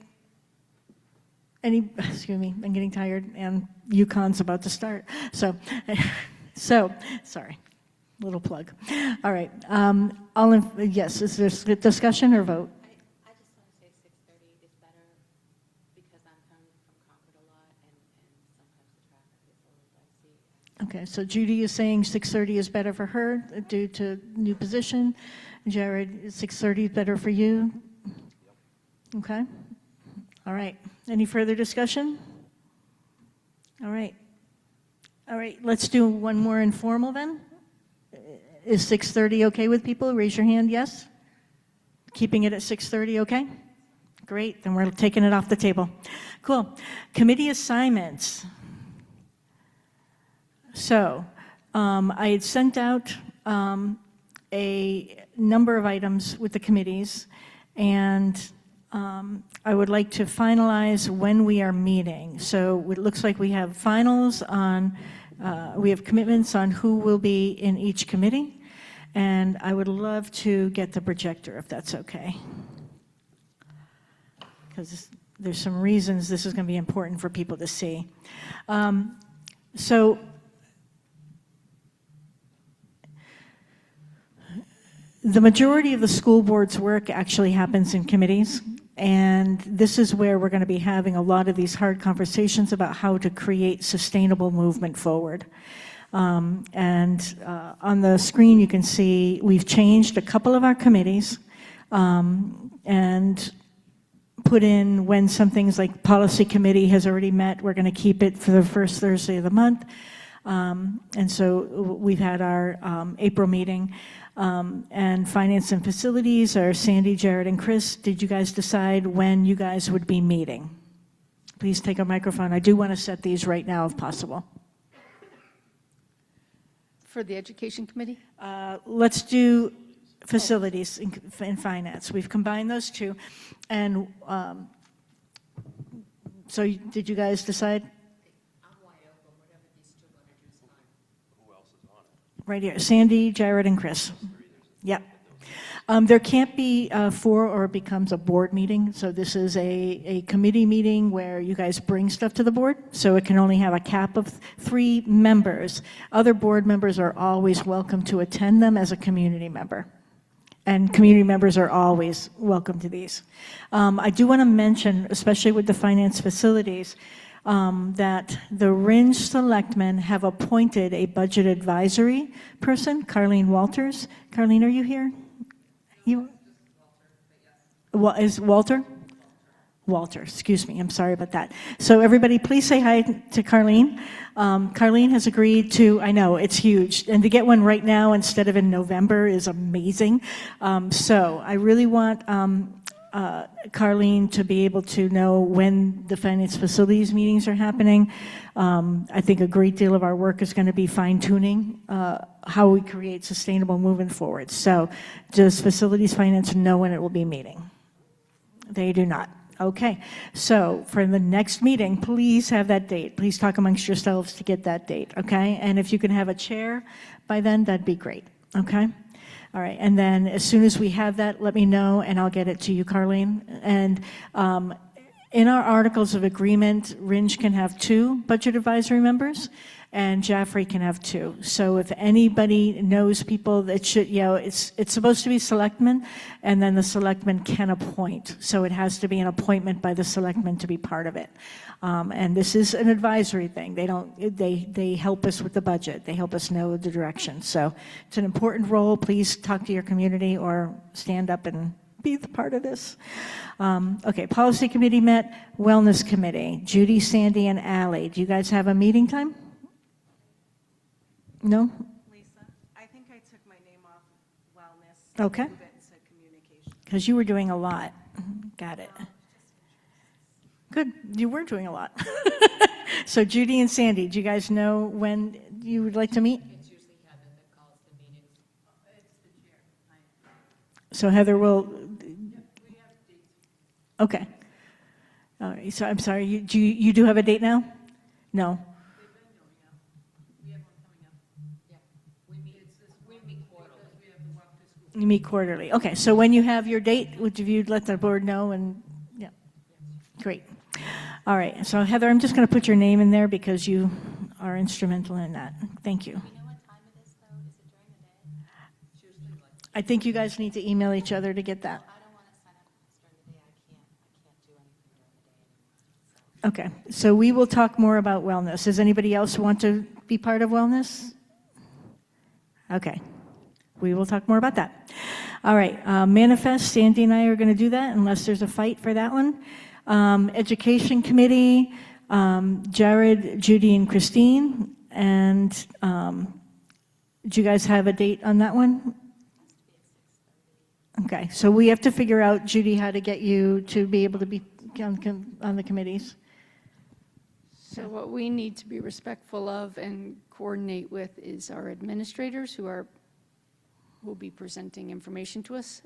excuse me, I'm getting tired and UConn's about to start. So sorry, little plug. All right. Yes, is there discussion or vote? I just want to say 6:30 is better because I'm coming from Concord a lot and sometimes the traffic is a little dicey. Okay, so Judy is saying 6:30 is better for her due to new position. Jared, 6:30 is better for you? Okay. All right. Any further discussion? All right. All right, let's do one more informal then. Is 6:30 okay with people? Raise your hand, yes? Keeping it at 6:30, okay? Great, then we're taking it off the table. Cool. Committee assignments. So I had sent out a number of items with the committees, and I would like to finalize when we are meeting. So it looks like we have finals on, we have commitments on who will be in each committee, and I would love to get the projector if that's okay. Because there's some reasons this is going to be important for people to see. The majority of the school board's work actually happens in committees, and this is where we're going to be having a lot of these hard conversations about how to create sustainable movement forward. On the screen you can see we've changed a couple of our committees and put in when some things like policy committee has already met, we're going to keep it for the first Thursday of the month. And so we've had our April meeting. And finance and facilities are Sandy, Jared, and Chris. Did you guys decide when you guys would be meeting? Please take a microphone. I do want to set these right now if possible. For the Education Committee? Let's do facilities and finance. We've combined those two. And so did you guys decide? Right here, Sandy, Jared, and Chris. Yep. There can't be 4 or it becomes a board meeting. So this is a committee meeting where you guys bring stuff to the board. So it can only have a cap of 3 members. Other board members are always welcome to attend them as a community member. And community members are always welcome to these. I do want to mention, especially with the finance facilities, that the Ringe Selectmen have appointed a budget advisory person, Carlene Walters. Carlene, are you here? You? Is Walter? Walter, excuse me, I'm sorry about that. So everybody, please say hi to Carlene. Carlene has agreed to, I know, it's huge, and to get one right now instead of in November is amazing. So I really want Carlene to be able to know when the finance facilities meetings are happening. I think a great deal of our work is going to be fine-tuning how we create sustainable moving forward. So does facilities finance know when it will be meeting? They do not. Okay, so for the next meeting, please have that date. Please talk amongst yourselves to get that date, okay? And if you can have a chair by then, that'd be great, okay? All right, and then as soon as we have that, let me know, and I'll get it to you, Carlene. And in our articles of agreement, Ringe can have 2 budget advisory members, and Jaffrey can have 2. So if anybody knows people that should, you know, it's supposed to be selectmen, and then the selectmen can appoint. So it has to be an appointment by the selectmen to be part of it. And this is an advisory thing. They help us with the budget. They help us know the direction. So it's an important role. Please talk to your community or stand up and be the part of this. Okay, policy committee met, wellness committee, Judy, Sandy, and Ally. Do you guys have a meeting time? No? Lisa, I think I took my name off wellness. Okay. Moved it to communication. Because you were doing a lot. Got it. Good, you were doing a lot. So Judy and Sandy, do you guys know when you would like to meet? It's usually Heather that calls the meetings. It's the chair. So Heather will, okay. All right, so I'm sorry, you do have a date now? No? You meet quarterly. Okay, so when you have your date, would you let the board know? And yeah, great. All right, so Heather, I'm just going to put your name in there because you are instrumental in that. Thank you. I think you guys need to email each other to get that. Okay, so we will talk more about wellness. Does anybody else want to be part of wellness? Okay. We will talk more about that. All right, manifest, Sandy and I are going to do that unless there's a fight for that one. Education committee, Jared, Judy, and Christine. And do you guys have a date on that one? Okay, so we have to figure out, Judy, how to get you to be able to be on the committees. So what we need to be respectful of and coordinate with is our administrators who will be presenting information to us.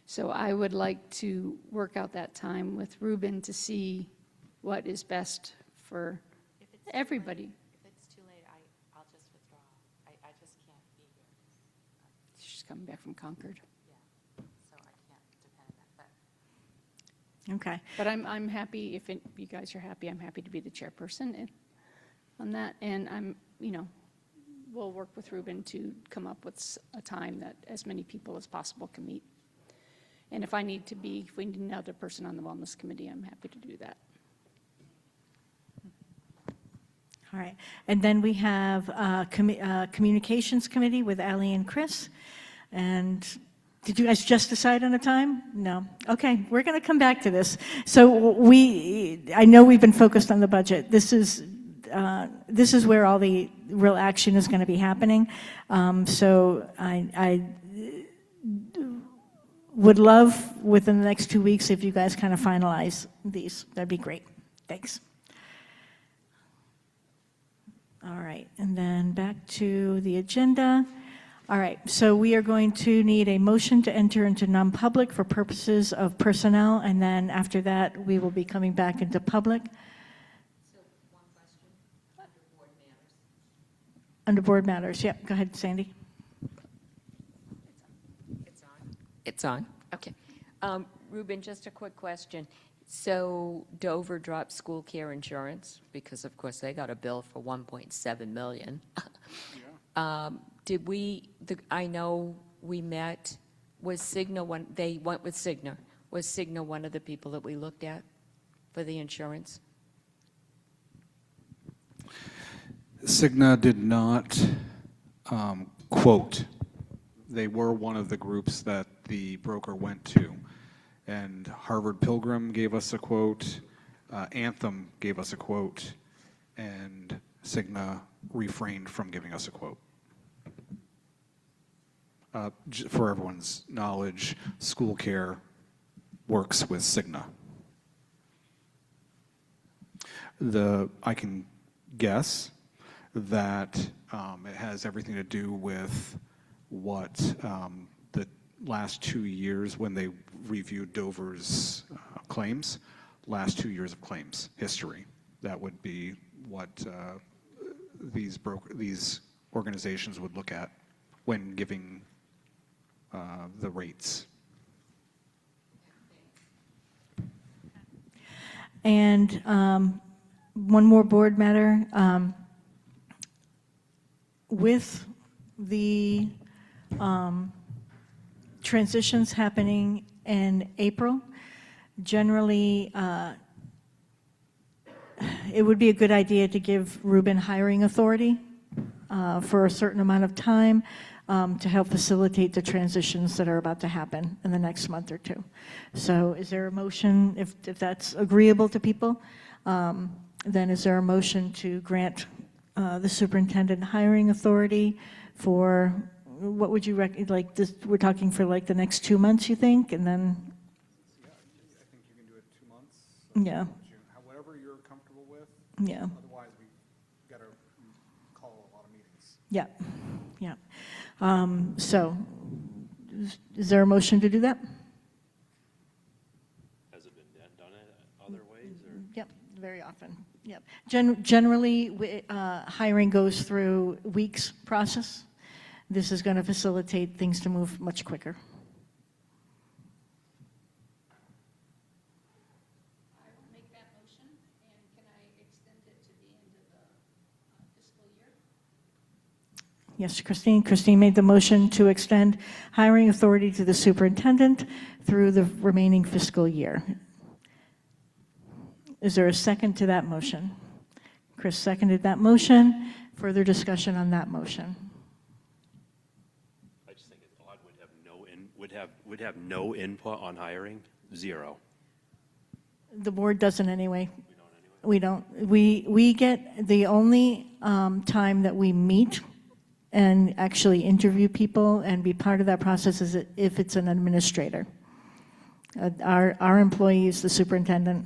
So I would like to work out that time with Ruben to see what is best for everybody. If it's too late, I'll just withdraw. I just can't be here. She's coming back from Concord. Yeah, so I can't depend on that. Okay. But I'm happy, if you guys are happy, I'm happy to be the chairperson on that. And we'll work with Ruben to come up with a time that as many people as possible can meet. And if we need another person on the wellness committee, I'm happy to do that. All right, and then we have communications committee with Ally and Chris. And did you guys just decide on a time? No. Okay, we're going to come back to this. So I know we've been focused on the budget. This is where all the real action is going to be happening. So I would love within the next 2 weeks if you guys kind of finalize these. That'd be great. Thanks. All right, and then back to the agenda. All right, so we are going to need a motion to enter into non-public for purposes of personnel, and then after that, we will be coming back into public. So one question, under board matters. Under board matters, yep, go ahead, Sandy. It's on, okay. Ruben, just a quick question. So Dover dropped school care insurance because, of course, they got a bill for $1.7 million. I know we met, was Cigna one, they went with Cigna. Was Cigna one of the people that we looked at for the insurance? Cigna did not quote. They were one of the groups that the broker went to. and Harvard Pilgrim gave us a quote, Anthem gave us a quote, and Cigna refrained from giving us a quote. For everyone's knowledge, School Care works with Cigna. I can guess that it has everything to do with what the last 2 years when they reviewed Dover's claims, last 2 years of claims history. That would be what these organizations would look at when giving the rates. And one more board matter. With the transitions happening in April, generally it would be a good idea to give Ruben hiring authority for a certain amount of time to help facilitate the transitions that are about to happen in the next month or two. So is there a motion, if that's agreeable to people, then is there a motion to grant the superintendent hiring authority for, what would you like this, we're talking for like the next 2 months, you think, and then? Yeah, I think you can do it 2 months. Yeah. However you're comfortable with. Yeah. Otherwise, we've got to call a lot of meetings. Yeah, yeah. So, is there a motion to do that? Has it been done other ways, or? Yep, very often, yep. Generally, hiring goes through weeks process. This is going to facilitate things to move much quicker. I will make that motion, and can I extend it to the end of the fiscal year? Yes, Christine. Christine made the motion to extend hiring authority to the superintendent through the remaining fiscal year. Is there a second to that motion? Chris seconded that motion. Further discussion on that motion? I just think it's odd, would have no input on hiring, zero. The board doesn't anyway. We don't. We get the only time that we meet and actually interview people and be part of that process is if it's an administrator. Our employee is the superintendent.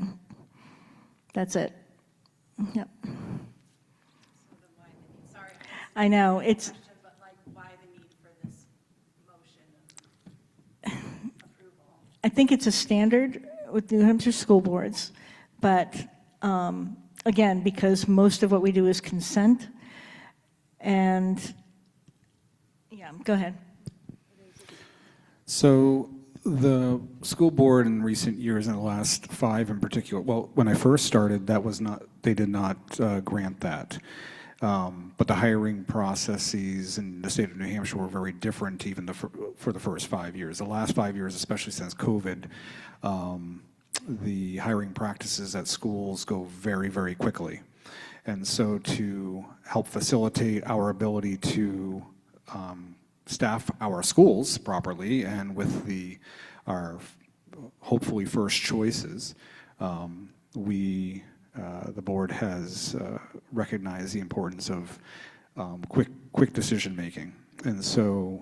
That's it. Yep. I know it's. But like, why the need for this motion of approval? I think it's a standard with New Hampshire school boards, but again, because most of what we do is consent, and yeah, go ahead. So the school board in recent years, in the last 5 in particular, well, when I first started, they did not grant that. But the hiring processes in the state of New Hampshire were very different even for the first 5 years. The last 5 years, especially since COVID, the hiring practices at schools go very, very quickly. And so to help facilitate our ability to staff our schools properly and with our hopefully first choices, the board has recognized the importance of quick decision making. And so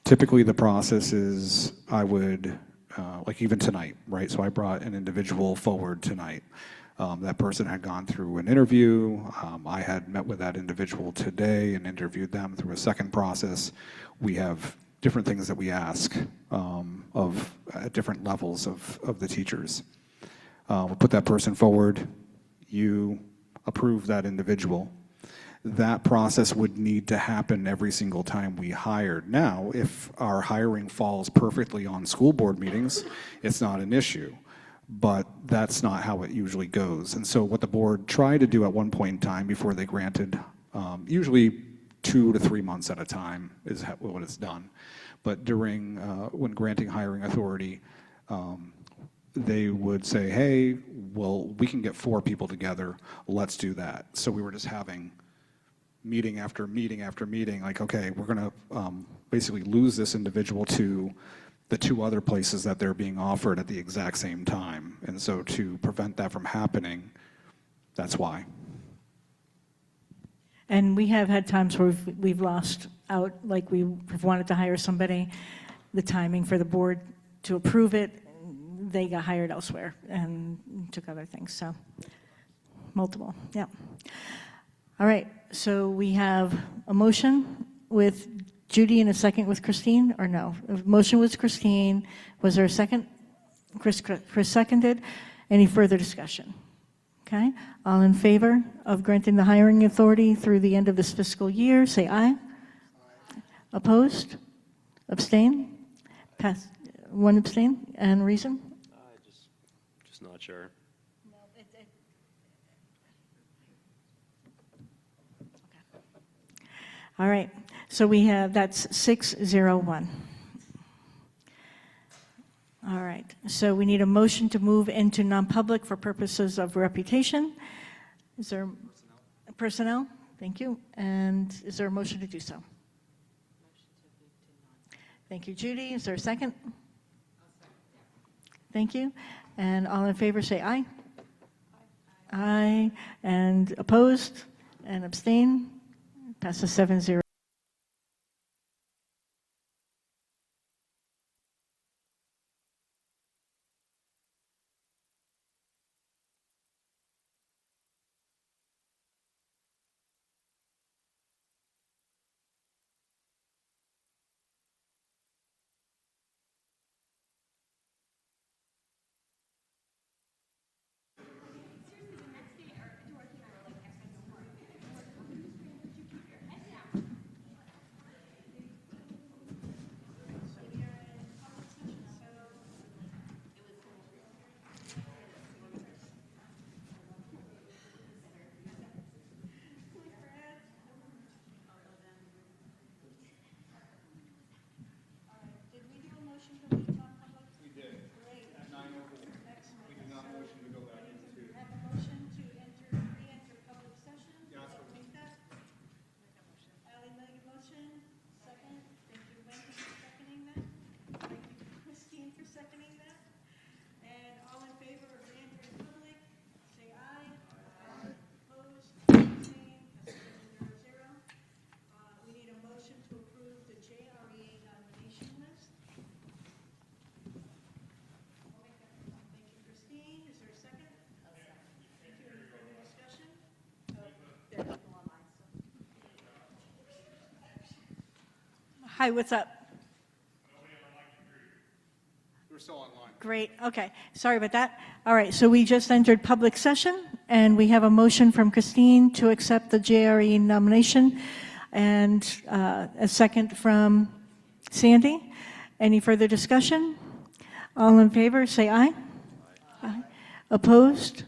typically the process is I would, like even tonight, right? So I brought an individual forward tonight. That person had gone through an interview. I had met with that individual today and interviewed them through a second process. We have different things that we ask at different levels of the teachers. We'll put that person forward. You approve that individual. That process would need to happen every single time we hired. Now, if our hiring falls perfectly on school board meetings, it's not an issue. But that's not how it usually goes. And so what the board tried to do at one point in time before they granted, usually 2 to 3 months at a time is what it's done. But during, when granting hiring authority, they would say, hey, well, we can get 4 people together, let's do that. So we were just having meeting after meeting after meeting, like, okay, we're gonna basically lose this individual to the two other places that they're being offered at the exact same time. And so to prevent that from happening, that's why. And we have had times where we've lost out, like we have wanted to hire somebody, the timing for the board to approve it, they got hired elsewhere and took other things, so multiple, yeah. All right, so we have a motion with Judy and a second with Christine, or no? A motion was Christine. Was there a second? Chris seconded. Any further discussion? Okay, all in favor of granting the hiring authority through the end of this fiscal year, say aye. Opposed? Abstain? Pass. One abstain, and reason? Just not sure. All right, so we have, that's 601. All right, so we need a motion to move into non-public for purposes of reputation. Is there personnel? Thank you. And is there a motion to do so? Thank you, Judy. Is there a second? Thank you. And all in favor say aye. Aye. And opposed and abstain? Passes 7-0. Hi, what's up? We're still online. Great, okay. Sorry about that. All right, so we just entered public session, and we have a motion from Christine to accept the JRE nomination, and a second from Sandy. Any further discussion? All in favor, say aye. Aye. Opposed?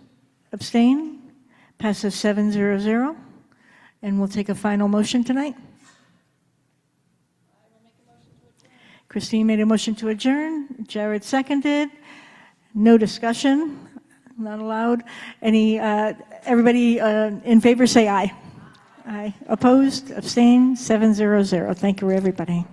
Abstain? Passes 7-0. And we'll take a final motion tonight. Christine made a motion to adjourn. Jared seconded. No discussion. Not allowed. Any, everybody in favor say aye. Aye. Opposed? Abstain? 7-0. Thank you, everybody.